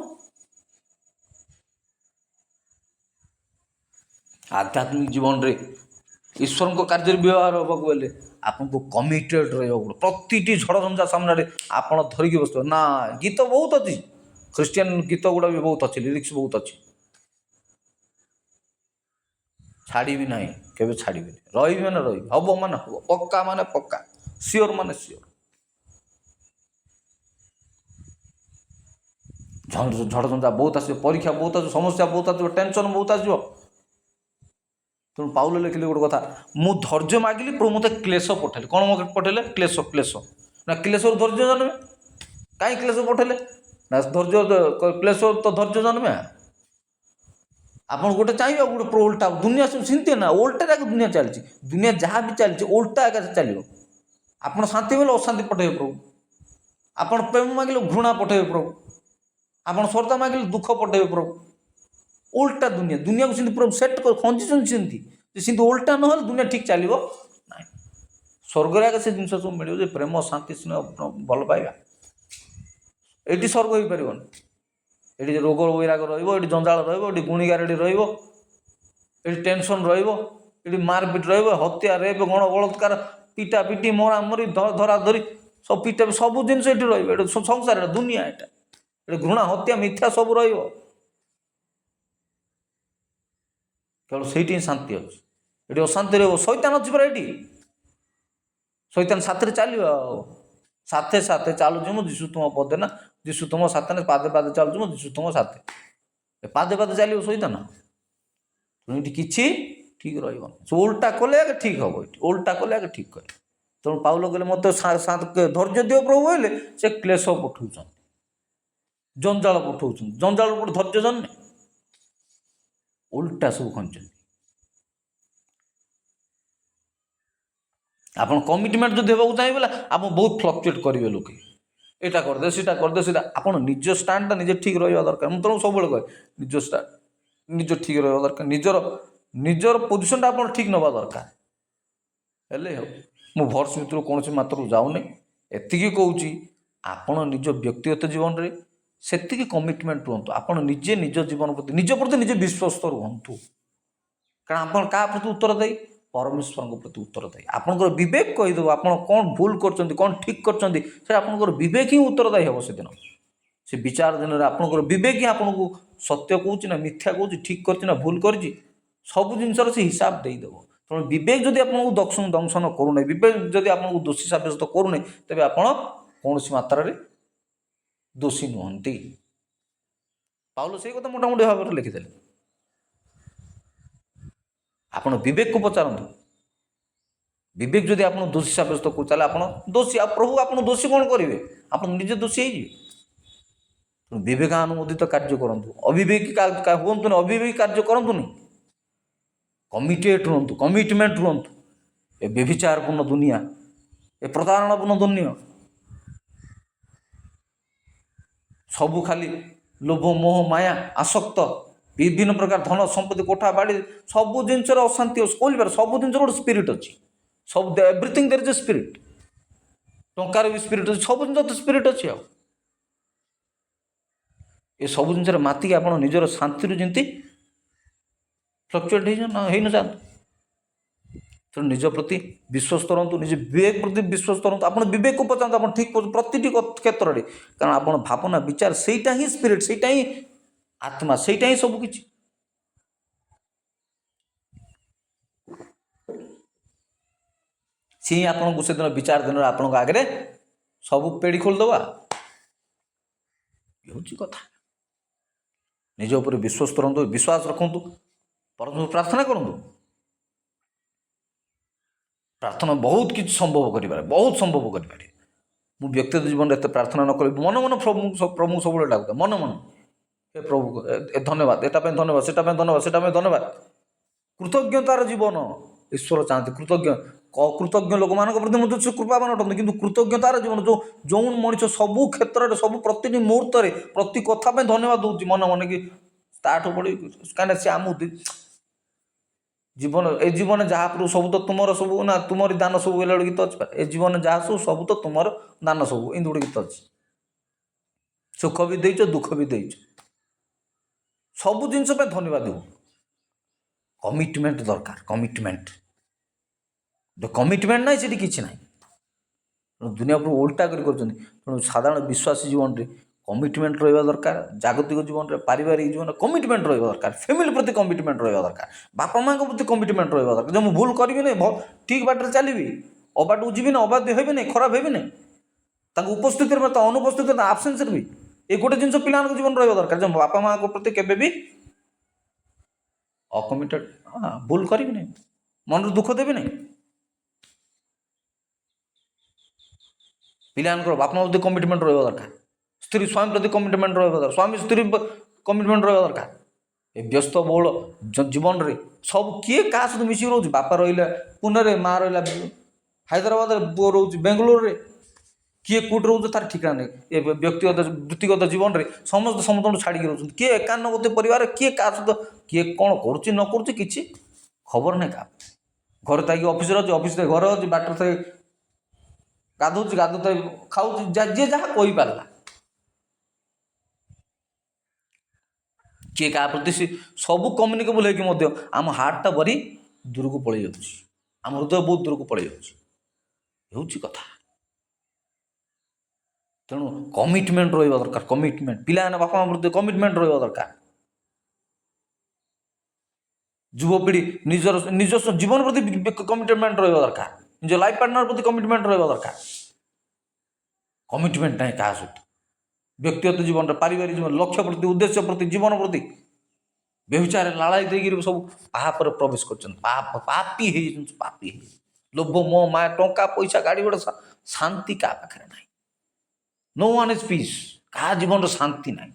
ଆଧ୍ୟାତ୍ମିକ ଜୀବନରେ ଈଶ୍ୱରଙ୍କ କାର୍ଯ୍ୟରେ ବ୍ୟବହାର ହେବାକୁ ହେଲେ ଆପଣଙ୍କୁ କମିଟେଡ୍ ରହିବାକୁ ପଡ଼ିବ। ପ୍ରତିଟି ଝଡ଼ଝଞ୍ଜା ସାମ୍ନାରେ ଆପଣ ଧରିକି ବସିଥିବେ ନା। ଗୀତ ବହୁତ ଅଛି, ଖ୍ରୀଷ୍ଟିଆନ ଗୀତ ଗୁଡ଼ା ବି ବହୁତ ଅଛି, ଲିରିକ୍ସ ବହୁତ ଅଛି, ଛାଡ଼ିବି ନାହିଁ, କେବେ ଛାଡ଼ିବିନି, ରହିବି ମାନେ ରହିବି, ହବ ମାନେ ହବ, ପକ୍କା ମାନେ ପକ୍କା, ସିଓର ମାନେ ସିଓର। ଝଡ଼ଝଞ୍ଝା ବହୁତ ଆସିବ, ପରୀକ୍ଷା ବହୁତ ଆସିବ, ସମସ୍ୟା ବହୁତ ଆସିବ, ଟେନସନ୍ ବହୁତ ଆସିବ। ତେଣୁ ପାଉଲ ଲେଖିଲେ ଗୋଟେ କଥା, ମୁଁ ଧୈର୍ଯ୍ୟ ମାଗିଲି, ପ୍ରଭୁ ମୋତେ କ୍ଲେଶ ପଠାଇଲେ। କ'ଣ ମୋତେ ପଠାଇଲେ? କ୍ଲେଶ। କ୍ଲେଶ ନା କ୍ଲେଶରୁ ଧୈର୍ଯ୍ୟ ଜନ୍ମେ। କାହିଁ କ୍ଲେଶ ପଠାଇଲେ? ନା ଧୈର୍ଯ୍ୟ କ୍ଲେଶରୁ ତ ଧୈର୍ଯ୍ୟ ଜନ୍ମେ। ଆପଣ ଗୋଟେ ଚାହିଁବେ, ଗୋଟେ ଓଲଟା ଦୁନିଆ ସବୁ ସେମିତି ନା, ଓଲଟାରେ ଆଗ ଦୁନିଆ ଚାଲିଛି। ଦୁନିଆ ଯାହା ବି ଚାଲିଛି ଓଲଟା ଆଗ ଚାଲିବ। ଆପଣ ଶାନ୍ତି ବୋଲେ ଅଶାନ୍ତି ପଠାଇବେ ପ୍ରଭୁ, ଆପଣ ପ୍ରେମ ମାଗିଲେ ଘୃଣା ପଠାଇବେ ପ୍ରଭୁ, ଆପଣ ଶ୍ରଦ୍ଧା ମାଗିଲେ ଦୁଃଖ ପଠାଇବେ ପ୍ରଭୁ। ଓଲଟା ଦୁନିଆ, ଦୁନିଆକୁ ସେମିତି ପ୍ରଭୁ ସେଟ୍ ଖଞ୍ଜିଛନ୍ତି ସେମିତି, ଯେ ସେମିତି ଓଲଟା ନହେଲେ ଦୁନିଆ ଠିକ୍ ଚାଲିବ ନାହିଁ। ସ୍ୱର୍ଗରେ ଆଗ ସେ ଜିନିଷ ସବୁ ମିଳିବ, ଯେ ପ୍ରେମ, ଶାନ୍ତି, ସ୍ନେହ, ଭଲ ପାଇବା। ଏଇଠି ସ୍ୱର୍ଗ ହେଇପାରିବନି। ଏଠି ରୋଗ ବୈରାଗ ରହିବ, ଏଠି ଜଞ୍ଜାଳ ରହିବ, ଏଠି ଗୁଣିଗାରେଡ଼ି ରହିବ, ଏଠି ଟେନସନ୍ ରହିବ, ଏଠି ମାରପିଟ ରହିବ, ହତ୍ୟା, ରେପ, ଗଣ ବଳାତ୍କାର, ପିଟା ପିଟି, ମରାମରି, ଧରା ଧରି, ସବୁ ପିଟା, ସବୁ ଜିନିଷ ଏଠି ରହିବ। ଏଠି ସଂସାର, ଏଟା ଦୁନିଆ, ଏଠି ଘୃଣା, ହତ୍ୟା, ମିଥ୍ୟା ସବୁ ରହିବ। କେବଳ ସେଇଠି ହିଁ ଶାନ୍ତି ଅଛି। ଏଠି ଅଶାନ୍ତି ରହିବ। ଶୈତାନ ଅଛି ପରା ଏଠି। ଶୈତାନ ସାଥିରେ ଚାଲିବ, ଆଉ ସାଥେ ସାଥେ ଚାଲୁଛି ମୁଁ ଯୀଶୁ ତୁମ ପଦେ ନା, ଯୀଶୁ ତୁମ ସାଥେ ନା, ପାଦେ ପାଦେ ଚାଲୁଛି ମୁଁ ଯୀଶୁ ତୁମ ସାଥେ। ପାଦେ ପାଦେ ଚାଲିବ ଶୈତାନ। ଏଠି କିଛି ଠିକ୍ ରହିବନି। ସେ ଓଲଟା କଲେ ଆଗେ ଠିକ୍ ହେବ, ଏଠି ଓଲଟା କଲେ ଆଗେ ଠିକ୍ କରିବ। ତେଣୁ ପାଉଲ କହିଲେ ମୋତେ ଧୈର୍ଯ୍ୟ ଦିଅ ପ୍ରଭୁ କହିଲେ, ସେ କ୍ଲେଶ ପଠାଉଛନ୍ତି, ଜଞ୍ଜାଳ ପଠାଉଛନ୍ତି। ଜଞ୍ଜାଳ ଗୋଟେ ଧୈର୍ଯ୍ୟ ଜନ୍ମେ, ଓଲଟା ସବୁ ଖଞ୍ଜନ୍ତି। ଆପଣ କମିଟମେଣ୍ଟ ଯଦି ହେବାକୁ ଚାହିଁବେ ବୋଲେ ଆପଣ ବହୁତ ଫ୍ଲକ୍ଚୁଏଟ୍ କରିବେ। ଲୋକେ ଏଇଟା କରିଦେ, ସେଇଟା କରିଦେ, ସେଇଟା। ଆପଣ ନିଜ ଷ୍ଟାଣ୍ଡଟା ନିଜେ ଠିକ୍ ରହିବା ଦରକାର। ମୁଁ ତେଣୁ ସବୁବେଳେ କହେ, ନିଜ ଷ୍ଟାଣ୍ଡ ନିଜ ଠିକ୍ ରହିବା ଦରକାର। ନିଜର ପୋଜିସନଟା ଆପଣ ଠିକ୍ ନେବା ଦରକାର, ହେଲେ ହଉ। ମୁଁ ଭର୍ସ ଭିତରୁ କୌଣସି ମାତ୍ରାକୁ ଯାଉନି। ଏତିକି କହୁଛି, ଆପଣ ନିଜ ବ୍ୟକ୍ତିଗତ ଜୀବନରେ ସେତିକି କମିଟମେଣ୍ଟ ରୁହନ୍ତୁ। ଆପଣ ନିଜେ ନିଜ ଜୀବନ ପ୍ରତି, ନିଜ ପ୍ରତି ନିଜେ ବିଶ୍ୱସ୍ତ ରୁହନ୍ତୁ। କାରଣ ଆପଣ କାହା ପ୍ରତି ଉତ୍ତର ଦେଇ? ପରମେଶ୍ୱରଙ୍କ ପ୍ରତି ଉତ୍ତର ଦେଇ। ଆପଣଙ୍କର ବିବେକ କହିଦେବ ଆପଣ କ'ଣ ଭୁଲ କରୁଛନ୍ତି, କ'ଣ ଠିକ୍ କରୁଛନ୍ତି। ସେ ଆପଣଙ୍କର ବିବେକ ହିଁ ଉତ୍ତରଦାୟୀ ହେବ ସେଦିନ। ସେ ବିଚାର ଦିନରେ ଆପଣଙ୍କର ବିବେକ ହିଁ ଆପଣଙ୍କୁ ସତ୍ୟ କହୁଛି ନା ମିଥ୍ୟା କହୁଛି, ଠିକ୍ କରିଛି ନା ଭୁଲ କରିଛି, ସବୁ ଜିନିଷର ସେ ହିସାବ ଦେଇଦେବ। ତେଣୁ ବିବେକ ଯଦି ଆପଣଙ୍କୁ ଦଂଶନ କରୁନାହିଁ, ବିବେକ ଯଦି ଆପଣଙ୍କୁ ଦୋଷୀ ସାବ୍ୟସ୍ତ କରୁନାହିଁ, ତେବେ ଆପଣ କୌଣସି ମାତ୍ରାରେ ଦୋଷୀ ନୁହନ୍ତି। ପାଉଲ ସେଇ କଥା ମୋଟାମୋଟି ଭାବରେ ଲେଖିଦେଲେ। ଆପଣ ବିବେକକୁ ପଚାରନ୍ତୁ। ବିବେକ ଯଦି ଆପଣ ଦୋଷୀ ସାବ୍ୟସ୍ତ କରୁ, ତାହେଲେ ଆପଣ ଦୋଷୀ। ଆଉ ପ୍ରଭୁ ଆପଣ ଦୋଷୀ କ'ଣ କରିବେ? ଆପଣ ନିଜେ ଦୋଷୀ ହେଇଯିବେ। ତେଣୁ ବିବେକାନୁମୋଦିତ କାର୍ଯ୍ୟ କରନ୍ତୁ, ଅବିବେକୀ ହୁଅନ୍ତୁନି, ଅବିବେକୀ କାର୍ଯ୍ୟ କରନ୍ତୁନି। କମିଟେଡ୍ ରୁହନ୍ତୁ, କମିଟମେଣ୍ଟ ରୁହନ୍ତୁ। ଏ ବ୍ୟଭିଚାରପୂର୍ଣ୍ଣ ଦୁନିଆ, ଏ ପ୍ରତାରଣାପୂର୍ଣ୍ଣ ଦୁନିଆ, ସବୁ ଖାଲି ଲୋଭ, ମୋହ, ମାୟା, ଆସକ୍ତ, ବିଭିନ୍ନ ପ୍ରକାର ଧନ ସମ୍ପତ୍ତି, କୋଠା ବାଡ଼ି, ସବୁ ଜିନିଷର ଅଶାନ୍ତି ଅଛି। କହିପାରେ ସବୁ ଜିନିଷର ଗୋଟେ ସ୍ପିରିଟ୍ ଅଛି। ସବୁ everything there is a spirit. ଟଙ୍କାର ବି ସ୍ପିରିଟ୍ ଅଛି, ସବୁ ଜିନିଷ ତ ସ୍ପିରିଟ୍ ଅଛି। ଆଉ ଏସବୁ ଜିନିଷରେ ମାତିକି ଆପଣ ନିଜର ଶାନ୍ତିରୁ ଯେମିତି ଫ୍ଲକ୍ଚୁଏଟ୍ ହେଇନଯାଆନ୍ତୁ। ତେଣୁ ନିଜ ପ୍ରତି ବିଶ୍ୱସ୍ତ ରୁହନ୍ତୁ, ନିଜ ବିବେକ ପ୍ରତି ବିଶ୍ୱସ୍ତ ରୁହନ୍ତୁ। ଆପଣ ବିବେକକୁ ପଚାରନ୍ତୁ, ଆପଣ ଠିକ୍ କରୁଛନ୍ତି ପ୍ରତିଟି କ୍ଷେତ୍ରରେ। କାରଣ ଆପଣ ଭାବନା, ବିଚାର, ସେଇଟା ହିଁ ସ୍ପିରିଟ୍, ସେଇଟା ହିଁ ଆତ୍ମା, ସେଇଟା ହିଁ ସବୁକିଛି। ସିଏ ଆପଣଙ୍କୁ ସେଦିନ ବିଚାର ଦିନରେ ଆପଣଙ୍କ ଆଗରେ ସବୁ ପେଡ଼ି ଖୋଲିଦେବା। ହେଉଛି କଥା। ନିଜ ଉପରେ ବିଶ୍ୱସ୍ତ ରୁହନ୍ତୁ, ବିଶ୍ୱାସ ରଖନ୍ତୁ, ପରମେଶ୍ୱର ପ୍ରାର୍ଥନା କରନ୍ତୁ। ପ୍ରାର୍ଥନା ବହୁତ କିଛି ସମ୍ଭବ କରିପାରେ, ବହୁତ ସମ୍ଭବ କରିପାରେ। ମୁଁ ବ୍ୟକ୍ତିଗତ ଜୀବନରେ ଏତେ ପ୍ରାର୍ଥନା ନ କରିବି, ମନେ ମନେ ପ୍ରଭୁଙ୍କୁ ସବୁବେଳେ ଡାକୁଥାଏ, ମନେ ମନେ, ହେ ପ୍ରଭୁ ଧନ୍ୟବାଦ, ଏଟା ପାଇଁ ଧନ୍ୟବାଦ, ସେଟା ପାଇଁ ଧନ୍ୟବାଦ, ସେଟା ପାଇଁ ଧନ୍ୟବାଦ। କୃତଜ୍ଞତାର ଜୀବନ ଈଶ୍ୱର ଚାହାନ୍ତି। କୃତଜ୍ଞ ଲୋକମାନଙ୍କ ପ୍ରତି ମଧ୍ୟ ସେ କୃପାବାନ ଅଟନ୍ତି। କିନ୍ତୁ କୃତଜ୍ଞତାର ଜୀବନ, ଯେଉଁ ମଣିଷ ସବୁ କ୍ଷେତ୍ରରେ, ସବୁ ପ୍ରତିଟି ମୁହୂର୍ତ୍ତରେ, ପ୍ରତି କଥା ପାଇଁ ଧନ୍ୟବାଦ ଦେଉଛି ମନେ ମନେ, କି ତାଠୁ ପଡ଼ି, କାହିଁକିନା ସେ ଆମକୁ ଜୀବନ, ଏ ଜୀବନ ଯାହା ପ୍ରଭୁ ସବୁ ତ ତୁମର, ସବୁ ନା ତୁମରି ଦାନ ସବୁ ବୋଇଲା ଗୋଟେ ଗୀତ ଅଛି। ଏ ଜୀବନ ଯାହା ସବୁ ତ ତୁମର ଦାନ ସବୁ, ଏମିତି ଗୋଟେ ଗୀତ ଅଛି। ସୁଖ ବି ଦେଇଛ, ଦୁଃଖ ବି ଦେଇଛ, ସବୁ ଜିନିଷ ପାଇଁ ଧନ୍ୟବାଦ ଦେବୁ। କମିଟମେଣ୍ଟ ଦରକାର, କମିଟମେଣ୍ଟ। କମିଟମେଣ୍ଟ ନାହିଁ ସେଠି କିଛି ନାହିଁ। ଦୁନିଆ ଉପରୁ ଓଲଟା କରି କରୁଛନ୍ତି। ତେଣୁ ସାଧାରଣ ବିଶ୍ୱାସୀ ଜୀବନରେ कमिटमेंट रहा दरकार जागतिक जीवन में पारिवारिक जीवन में कमिटमेंट रहा दरकार फैमिली प्रति कमिटमेंट रहा दरकार बापा माँ प्रति कमिटमेंट रहा दरकार जो मुझे भूल करी नहीं ठीक बाटर चलि अबाट को जीवी ना अबाध्य हेबी नहीं खराब हेबी नहीं उपस्थित में अनुपस्थित आबसेन्स भी ये गोटे जिन पिला जीवन रहा दरकार जो बापा माँ प्रति केवे भी अकमिटेड भूल करी नहीं मन दुख देवी नहीं पिला बापा माँ प्रति कमिटमेंट रहा दरकार स्त्री स्वामी प्रति कमिटमेंट रहा दरकार स्वामी स्त्री कमिटमेंट रहा दरकार ए व्यस्त बहुल जीवन में सब किए क्या सहित मिसिक रोच बापा रहा पुणे माँ रहा हैदराबाद पुओ रोच बेंगलोर रे किए कौट रोच तार ठिकाना नहीं ए व्यक्तिगत वृत्तिगत जीवन में समस्त समस्त छाड़ी रोच किए 91 परिवार किए क्या सहित किए कौन कर न कर खबर नहीं क्या घर थी ऑफिस अच्छे ऑफिस घर अच्छे बाट थे गाधो गाधो खाऊ जी जहाँ कही पारा किए क्या प्रति सब कम्युनिकेबल होगी आम हार्टा बरी दूर को पलि जाऊँगी आम हृदय बहुत दूर को पलि जाऊँगी कथा तेणु कमिटमेंट रहा दरकार कमिटमेंट पिला बापा माँ प्रति कमिटमेंट रहा दरकार युवपीढ़ी निजर निजस्व जीवन प्रति कमिटमेंट रहा दरकार निज लाइफ पार्टनर प्रति कमिटमेंट रहा दरकार कमिटमेंट ना क्या सहित व्यक्तिगत जीवन में पारिवारिक जीवन लक्ष्य प्रति उद्देश्य प्रति जीवन प्रति व्यभिचार लालाई देकर सब पाप प्रवेश कर पापी पापी लोभ मोह माया टंका पैसा गाड़ी गोड़ शांति क्या पाखे ना नो वन इज पीस क्या जीवन शांति ना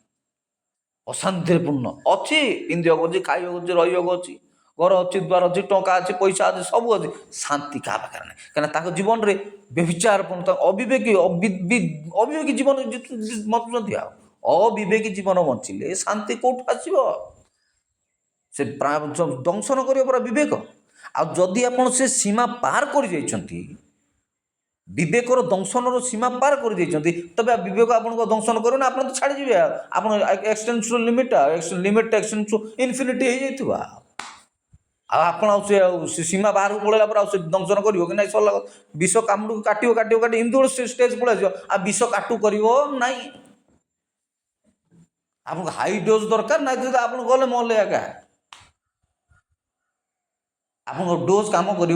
अशांति पूर्ण अच्छी पिंधक अच्छी खाइक अच्छी रही अच्छी घर अच्छी द्वार अच्छी टंका अच्छी पैसा अच्छी सब अच्छी शांति क्या पाखे ना कहीं जीवन में व्यभिचार अविवेकी अविवेकी जीवन बचुँच अविवेकी जीवन बचिले शांति कौट आसो से दंशन कर विवेक आदि आप सीमा पार कर विवेकर दंशन सीमा पार कर तब विवेक आपको दंशन कर आप तो छाड़ी जी आप extends to limit limit extends to infinity हो आप सीमा बाहर को पड़ेगा पर दंशन कर सरला विष कामुड़ काटो काटो काट इमती गोटे स्टेज पड़े आ विष काटू कर आपको हाई डोज दरकार ना आप गले मले क्या आप डोज काम कर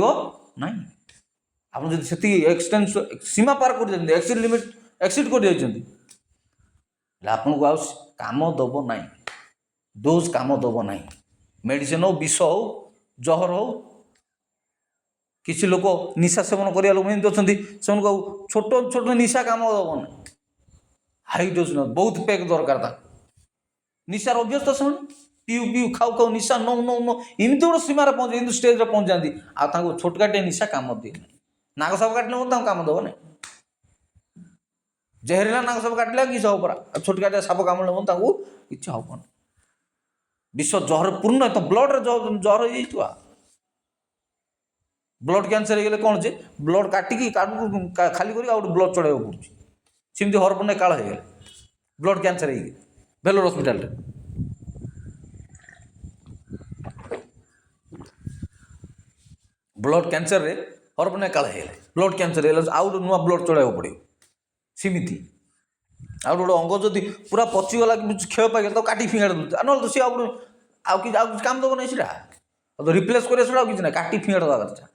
आप एक्सटेंस सीमा पार कर एक्सिड लिमिट एक्सिड कर आपको काम दब ना डोज काम दब ना मेडिसिन हो विष हो जहर हो किसी लोक निशा सेवन करिया लोक एमती अच्छा से छोट छोट निशा काम दब ना हाई डोज न बहुत पैक दरकार निशार अभ्यस्त से पीऊ पीऊ खाऊ खाऊ निशा नौ नौ नौ इमती गोटे सीमार पहुँचे इमती स्टेज पहुँच जाती आपको छोटकाटे निशा काम दिए ना नाग साप काटले काम दब ना जहरीला नाग साप काटले किस हम परा छोटकाटे साप कामुड़े किसी हम विश्व जहर पूर्ण तो ब्लड जहर हो ब्लड कैंसर हो गले कौन जे ब्लड काटिकी खाली कर ब्लड चढ़ाई पड़ुଛି सेमती हरपने काल हो गले ब्लड कैंसर हो भेलोर हस्पिटाल ब्लड कैंसर रे हरपने काल हो गले ब्लड कैंसर आउ नुआ ब्लड चढ़ाई पड़ो सेमती आउ गोटे अंग जदि पूरा पचिगला क्षय पाई तो काटी फिंगाड़ दूसरे ना तो सी आउ काम दब नहीं तो रिप्लेस कर किसी ना काटी फिंगाड़ दवा कथा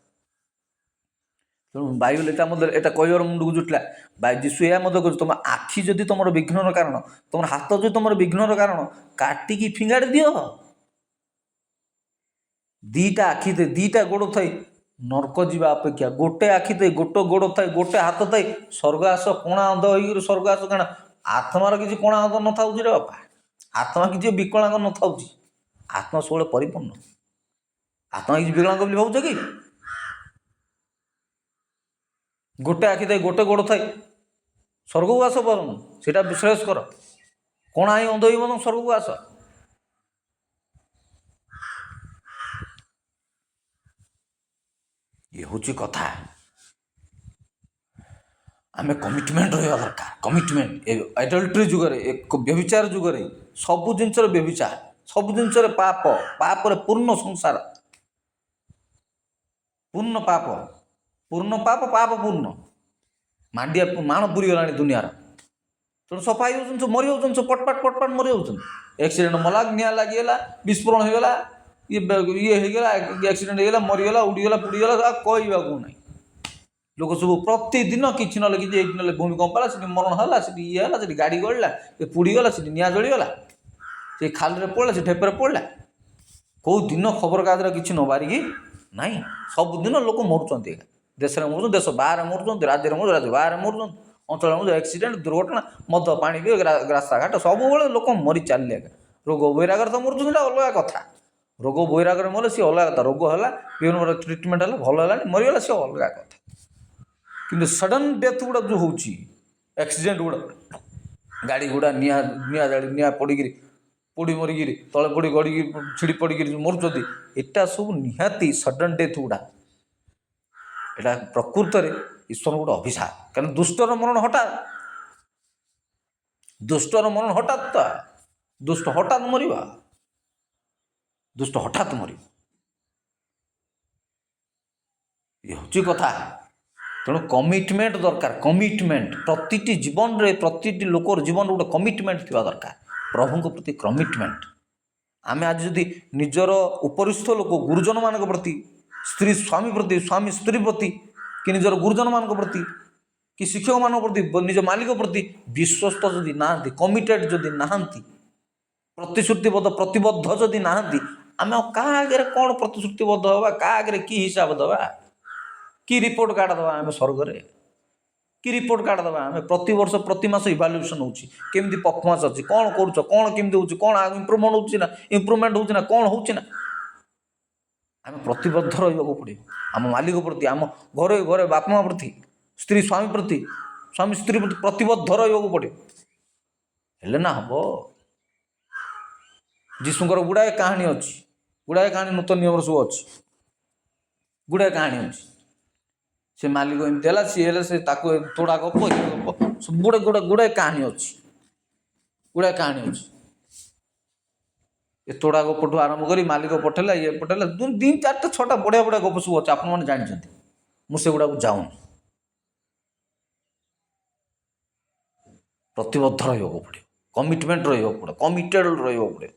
तेणु बाइबल यहाँ कहर मुंड को जुटला जीशु यह कह तुम आखि जदि तुम विघ्नर कारण तुम हाथ जो तुम विघ्नर कारण काटिकी फिंगाड़ दियो दीटा आखि थे दीटा गोड़ थे नरक जीवा अपेक्षा गोटे आखि थे गोटे गोड़ थे गोटे हाथ थे स्वर्ग आस कोणा अंध हो स्वर्ग आस कण आत्मार किसी कोणा अंध न था रे बापा आत्मा किसी विकलांग न था आत्मा सब परिपूर्ण आत्मा किसी विकलांग बोली भावुच कि गोटे आखि थे गोटे गोड़ थे स्वर्ग को आस पर सीटा विश्लेष कर कोणा ही अंध हो स्वर्ग को आस ये हूँ कथा आम कमिटमेंट रहा दरकार कमिटमेंट एडल्ट्री जुगरे एक व्यभिचार जुगरे सबु जिनस व्यभिचार सब जिनस पाप पाप पूर्ण संसार पूर्ण पाप पाप पूर्ण मांडिया माण पूरी गला दुनियार ତେଣୁ ସଫା ହେଇଯାଉଛନ୍ତି, ସବୁ ମରି ଯାଉଛନ୍ତି, ସବୁ ପଟପାଟ ମରି ଯାଉଛନ୍ତି। ଆକ୍ସିଡେଣ୍ଟ ମଲା, ନିଆଁ ଲାଗିଗଲା, ବିସ୍ଫୋରଣ ହେଇଗଲା, ଇଏ ହେଇଗଲା, ଆକ୍ସିଡେଣ୍ଟ ହେଇଗଲା, ମରିଗଲା, ଉଡ଼ିଗଲା, ପୁଡ଼ିଗଲା, କହିବାକୁ ନାହିଁ। ଲୋକ ସବୁ ପ୍ରତିଦିନ କିଛି ନହେଲେ କିଛି, ଏଇଠି ନହେଲେ ଭୂମିକମ୍ପ ହେଲା, ସେଠି ମରଣ ହେଲା, ସେଠି ଇଏ ହେଲା, ସେଠି ଗାଡ଼ି ଗଳିଲା, ସେ ପୁଡ଼ିଗଲା, ସେଠି ନିଆଁ ଜଳିଗଲା, ସେ ଖାଲରେ ପଡ଼ିଲା, ସେ ଢେପରେ ପଡ଼ିଲା। କେଉଁ ଦିନ ଖବରକାଗଜରେ କିଛି ନ ବାହାରିକି ନାହିଁ। ସବୁଦିନ ଲୋକ ମରୁଛନ୍ତି। ଦେଶରେ ମରୁଛନ୍ତି, ଦେଶ ବାହାରେ ମରୁଛନ୍ତି, ରାଜ୍ୟରେ ମରୁଛନ୍ତି, ରାଜ୍ୟ ବାହାରେ ମରୁଛନ୍ତି, ଅଞ୍ଚଳରେ ମରୁଛନ୍ତି, ଆକ୍ସିଡେଣ୍ଟ, ଦୁର୍ଘଟଣା, ମଦ ପାଣି ବି, ରାସ୍ତାଘାଟ ସବୁବେଳେ ଲୋକ ମରି ଚାଲିଲେ। ରୋଗ ବୈରାଗରେ ତ ମରୁଛନ୍ତି, ସେଇଟା ଅଲଗା କଥା। ରୋଗ ବୈରାଗରେ ମଲେ ସିଏ ଅଲଗା କଥା। ରୋଗ ହେଲା, ବିଭିନ୍ନ ପ୍ରକାର ଟ୍ରିଟମେଣ୍ଟ ହେଲା, ଭଲ ହେଲାଣି, ମରିଗଲା, ସିଏ ଅଲଗା କଥା। କିନ୍ତୁ ସଡନ୍ ଡେଥ୍ ଗୁଡ଼ା ଯେଉଁ ହେଉଛି, ଆକ୍ସିଡେଣ୍ଟ ଗୁଡ଼ା, ଗାଡ଼ି ଗୁଡ଼ା ନିଆଁ ପଡ଼ିକିରି ପୋଡ଼ି ମରିକିରି ତଳେ ପଡ଼ି ଗଡ଼ିକି ଛିଡ଼ି ପଡ଼ିକିରି ମରୁଛନ୍ତି, ଏଟା ସବୁ ନିହାତି ସଡନ୍ ଡେଥ୍ ଗୁଡ଼ା। ଏଇଟା ପ୍ରକୃତରେ ଈଶ୍ୱର ଗୋଟେ ଅଭିଶାପ। କାରଣ ଦୁଷ୍ଟର ମରଣ ହଠାତ୍, ଦୁଷ୍ଟର ମରଣ ହଠାତ୍, ଦୁଷ୍ଟ ହଠାତ୍ ମରିବ, ଦୁଷ୍ଟ ହଠାତ୍ ମରିବ, ଇଏ ହେଉଛି କଥା। ତେଣୁ କମିଟମେଣ୍ଟ ଦରକାର। କମିଟମେଣ୍ଟ ପ୍ରତିଟି ଜୀବନରେ, ପ୍ରତିଟି ଲୋକର ଜୀବନରେ ଗୋଟେ କମିଟମେଣ୍ଟ ଥିବା ଦରକାର, ପ୍ରଭୁଙ୍କ ପ୍ରତି କମିଟମେଣ୍ଟ। ଆମେ ଆଜି ଯଦି ନିଜର ଉପରିସ୍ଥ ଲୋକ, ଗୁରୁଜନମାନଙ୍କ ପ୍ରତି, ସ୍ତ୍ରୀ ସ୍ୱାମୀ ପ୍ରତି, ସ୍ୱାମୀ ସ୍ତ୍ରୀ ପ୍ରତି, କି ନିଜର ଗୁରୁଜନମାନଙ୍କ ପ୍ରତି, କି ଶିକ୍ଷକମାନଙ୍କ ପ୍ରତି, ନିଜ ମାଲିକ ପ୍ରତି ବିଶ୍ୱସ୍ତ ଯଦି ନାହାନ୍ତି, କମିଟେଡ଼ ଯଦି ନାହାନ୍ତି, ପ୍ରତିବଦ୍ଧ ଯଦି ନାହାନ୍ତି, ଆମେ ଆଉ କାହା ଆଗରେ କ'ଣ ପ୍ରତିଶ୍ରୁତିବଦ୍ଧ ହେବା? କାହା ଆଗରେ କି ହିସାବ ଦେବା? କି ରିପୋର୍ଟ କାର୍ଡ଼ ଦେବା ଆମେ ସ୍ୱର୍ଗରେ? କି ରିପୋର୍ଟ କାର୍ଡ଼ ଦେବା ଆମେ? ପ୍ରତିବର୍ଷ ପ୍ରତି ମାସ ଇଭାଲୁଏସନ୍ ହେଉଛି, କେମିତି ପରଫର୍ମାନ୍ସ ଅଛି, କ'ଣ କରୁଛ, କ'ଣ କେମିତି ହେଉଛି, କ'ଣ ଇମ୍ପ୍ରୁଭମେଣ୍ଟ ହେଉଛି ନା କ'ଣ ହେଉଛି ନା। ଆମେ ପ୍ରତିବଦ୍ଧ ରହିବାକୁ ପଡ଼ିବ ଆମ ମାଲିକ ପ୍ରତି, ଆମ ଘରେ ବାପା ମା ପ୍ରତି, ସ୍ତ୍ରୀ ସ୍ୱାମୀ ପ୍ରତି, ସ୍ୱାମୀ ସ୍ତ୍ରୀ ପ୍ରତି ପ୍ରତିବଦ୍ଧ ରହିବାକୁ ପଡ଼ିବ। ହେଲେ ନା ହେବ। ଯୀଶୁଙ୍କର ଗୁଡ଼ାଏ କାହାଣୀ ଅଛି, ଗୁଡ଼ାଏ କାହାଣୀ ନୂତନ ନିୟମର ସବୁ ଅଛି, ଗୁଡ଼ାଏ କାହାଣୀ ଅଛି। ସେ ମାଲିକ ଏମିତି ହେଲା, ସିଏ ହେଲେ, ସେ ତାକୁ ତୋଡ଼ା ଗପ, ଗୁଡ଼ାଏ କାହାଣୀ ଅଛି, ଗୁଡ଼ାଏ କାହାଣୀ ଅଛି। ଏ ତୋଡ଼ା ଗପଠୁ ଆରମ୍ଭ କରି ମାଲିକ ପଠେଇଲା, ଇଏ ପଠେଇଲା, 2-4-6ଟା ବଢ଼ିଆ ଗପ ସବୁ ଅଛି, ଆପଣମାନେ ଜାଣିଛନ୍ତି। ମୁଁ ସେଗୁଡ଼ାକୁ ଯାଉନି। ପ୍ରତିବଦ୍ଧ ରହିବାକୁ ପଡ଼ିବ, କମିଟମେଣ୍ଟ ରହିବାକୁ ପଡ଼ିବ, କମିଟେଡ଼ ରହିବାକୁ ପଡ଼ିବ।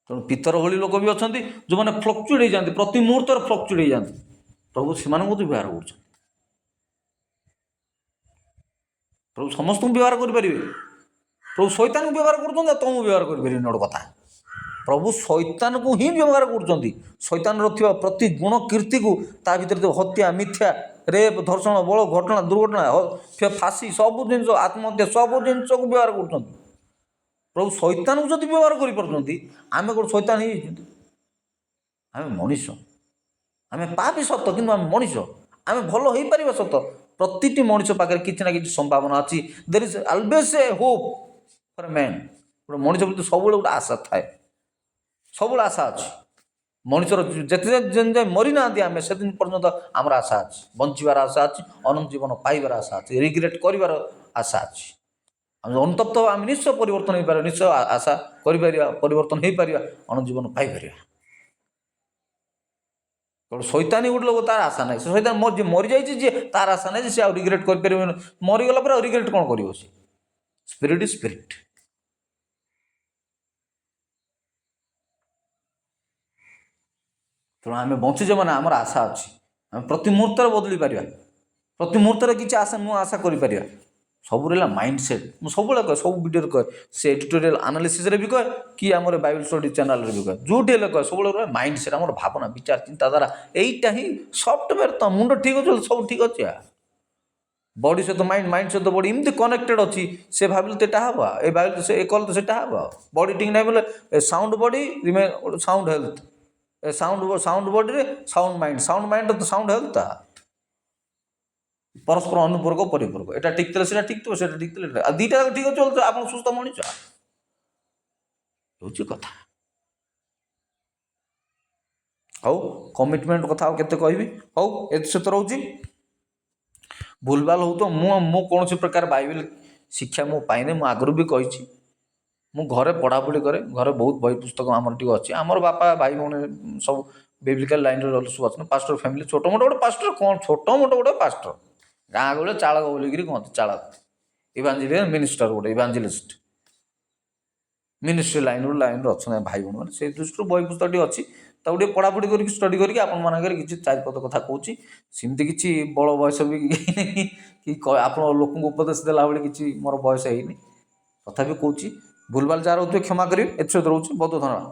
ତେଣୁ ପିତର ଭଳି ଲୋକ ବି ଅଛନ୍ତି ଯେଉଁମାନେ ଫ୍ଲକ୍ଚୁଏଟ୍ ହେଇଯାନ୍ତି, ପ୍ରତି ମୁହୂର୍ତ୍ତରେ ଫ୍ଲକ୍ଚୁଏଟ୍ ହେଇଯାନ୍ତି। ପ୍ରଭୁ ସେମାନଙ୍କୁ ମଧ୍ୟ ବ୍ୟବହାର କରୁଛନ୍ତି। ପ୍ରଭୁ ସମସ୍ତଙ୍କୁ ବ୍ୟବହାର କରିପାରିବେ। ପ୍ରଭୁ ଶୈତାନକୁ ବ୍ୟବହାର କରୁଛନ୍ତି, ଆଉ ତୁମକୁ ବ୍ୟବହାର କରିପାରିବେନି। ଗୋଟେ କଥା, ପ୍ରଭୁ ଶୈତାନକୁ ହିଁ ବ୍ୟବହାର କରୁଛନ୍ତି। ଶୈତାନର ଥିବା ପ୍ରତି ଗୁଣ କୀର୍ତ୍ତିକୁ, ତା ଭିତରେ ଥିବା ହତ୍ୟା, ମିଥ୍ୟା, ରେପ୍, ଧର୍ଷଣ, ବଳ, ଘଟଣା, ଦୁର୍ଘଟଣା, ଫାଶୀ, ସବୁ ଜିନିଷ, ଆତ୍ମହତ୍ୟା, ସବୁ ଜିନିଷକୁ ବ୍ୟବହାର କରୁଛନ୍ତି। ପ୍ରଭୁ ଶୈତାନକୁ ଯଦି ବ୍ୟବହାର କରିପାରୁଛନ୍ତି, ଆମେ ଗୋଟେ ଶୈତାନ ହେଇଯାଇଛନ୍ତି। ଆମେ ମଣିଷ, ଆମେ ପାପୀ ସତ, କିନ୍ତୁ ଆମେ ମଣିଷ। ଆମେ ଭଲ ହେଇପାରିବା ସତ। ପ୍ରତିଟି ମଣିଷ ପାଖରେ କିଛି ନା କିଛି ସମ୍ଭାବନା ଅଛି। There is always a hope for a man. ଗୋଟେ ମଣିଷ ପ୍ରତି ସବୁବେଳେ ଗୋଟେ ଆଶା ଥାଏ, ସବୁବେଳେ ଆଶା ଅଛି। ମଣିଷର ଯେତେ ଯାଏ ମରିନାହାନ୍ତି ଆମେ, ସେଦିନ ପର୍ଯ୍ୟନ୍ତ ଆମର ଆଶା ଅଛି, ବଞ୍ଚିବାର ଆଶା ଅଛି, ଅନନ୍ତ ଜୀବନ ପାଇବାର ଆଶା ଅଛି, ରିଗ୍ରେଟ୍ କରିବାର ଆଶା ଅଛି। ଆମେ ଅନୁତପ୍ତ ଆମେ ନିଶ୍ଚୟ ପରିବର୍ତ୍ତନ ହେଇପାରିବା, ନିଶ୍ଚୟ ଆଶା କରିପାରିବା, ପରିବର୍ତ୍ତନ ହେଇପାରିବା, ଅନନ୍ତ ଜୀବନ ପାଇପାରିବା। କେବଳ ଶୈତାନୀ ଗୋଟେ ଲୋକ, ତାର ଆଶା ନାହିଁ। ସେ ଶୈତାନ ମରିଯାଇଛି, ଯିଏ ତାର ଆଶା ନାହିଁ ଯେ ସେ ଆଉ ରିଗ୍ରେଟ୍ କରିପାରିବନି। ମରିଗଲା ପରେ ଆଉ ରିଗ୍ରେଟ୍ କ'ଣ କରିବ? ସେ ସ୍ପିରିଟ୍ ଇଜ୍ ସ୍ପିରିଟ୍। ତେଣୁ ଆମେ ବଞ୍ଚିଛେ ମାନେ ଆମର ଆଶା ଅଛି। ଆମେ ପ୍ରତି ମୁହୂର୍ତ୍ତରେ ବଦଳି ପାରିବା, ପ୍ରତି ମୁହୂର୍ତ୍ତରେ କିଛି ନୂଆ ଆଶା କରିପାରିବା। ସବୁ ରହିଲା ମାଇଣ୍ଡ ସେଟ୍। ମୁଁ ସବୁବେଳେ କହେ, ସବୁ ଭିଡ଼ିଓରେ କହେ, ସେ ଏଡିଟୋରିଆଲ ଆନାଲିସିସ୍ରେ ବି କହେ, କି ଆମର ବାଇବେଲ ଷ୍ଟଡି ଚ୍ୟାନେଲରେ ବି କହେ, ଯେଉଁଠି ହେଲେ କହେ, ସବୁବେଳେ ରହେ ମାଇଣ୍ଡ ସେଟ୍। ଆମର ଭାବନା, ବିଚାର, ଚିନ୍ତାଧାରା, ଏଇଟା ହିଁ ସଫ୍ଟୱେର୍। ତ ମୁଣ୍ଡ ଠିକ୍ ଅଛି, ସବୁ ଠିକ୍ ଅଛି। ବଡି ସହିତ ମାଇଣ୍ଡ ସହିତ ବଡି ଏମିତି କନେକ୍ଟେଡ୍ ଅଛି। ସେ ଭାବିଲେ ତ ଏଟା ହେବ, ଏ ଭାବିଲେ ସେ କଲେ ତ ସେଟା ହେବ। ବଡି ଠିକ୍ ନାହିଁ ବୋଲେ sound body remain sound health, sound ବଡିରେ ସାଉଣ୍ଡ ମାଇଣ୍ଡ ତ ସାଉଣ୍ଡ ହେଲ୍ଥ। ପରସ୍ପର ଅନୁପୂରକ ପରିପୂରକ। ଏଟା ଠିକ୍ ଥିଲେ ସେଟା ଠିକ୍ ଥିବ, ସେଟା ଠିକ୍ ଥିଲେ ଏଟା, ଆଉ ଦୁଇଟା ଯାକ ଠିକ୍ ଅଛି ବୋଲି ଆପଣ ସୁସ୍ଥ ମଣିଷ ହେଉଛି କଥା। ହଉ, କମିଟମେଣ୍ଟ କଥା ଆଉ କେତେ କହିବି। ହଉ, ଏତେ ସତ ରହୁଛି। ଭୁଲଭାଲ ହଉ ତ ମୁଁ କୌଣସି ପ୍ରକାର ବାଇବେଲ ଶିକ୍ଷା ମୁଁ ପାଇନି। ମୁଁ ଆଗରୁ ବି କହିଛି, ମୁଁ ଘରେ ପଢ଼ାପଢ଼ି କରେ। ଘରେ ବହୁତ ବହି ପୁସ୍ତକ ଆମର ଟିକେ ଅଛି। ଆମର ବାପା ଭାଇ ଭଉଣୀ ସବୁ ବିବ୍ଲିକାଲ ଲାଇନ୍ରେ ସବୁ ଅଛନ୍ତି। ପାଷ୍ଟର ଫ୍ୟାମିଲି, ଛୋଟ ମୋଟ ଗୋଟେ ପାଷ୍ଟର, କ'ଣ ଛୋଟ ମୋଟ ଗୋଟେ ପାଷ୍ଟର। ଗାଁ ଗହଳିରେ ଚାଳକ ବୋଲିକିରି କହନ୍ତି, ଚାଳକ। ଇଭାଞ୍ଜେଲିଆନ ମିନିଷ୍ଟର, ଗୋଟେ ଇଭାଞ୍ଜେଲିଷ୍ଟ, ମିନିଷ୍ଟ୍ରି ଲାଇନ୍ରୁ ଅଛନ୍ତି ଭାଇ ଭଉଣୀମାନେ। ସେଇ ଦୃଷ୍ଟିରୁ ବହି ପୁସ୍ତକଟି ଅଛି, ତାକୁ ଟିକେ ପଢ଼ାପଢ଼ି କରିକି ଷ୍ଟଡ଼ି କରିକି ଆପଣମାନଙ୍କରେ କିଛି ଚାରିପଦ କଥା କହୁଛି। ସେମିତି କିଛି ବଳ ବୟସ ବି କି ଆପଣ ଲୋକଙ୍କୁ ଉପଦେଶ ଦେଲା ଭଳି କିଛି ମୋର ବୟସ ହେଇନି, ତଥାପି କହୁଛି। ଭୁଲଭାଲ ଯାହା ରହୁଥିବେ କ୍ଷମା କରିବେ। ଏଥିସହିତ ରହୁଛି। ବହୁତ ଧନ୍ୟବାଦ।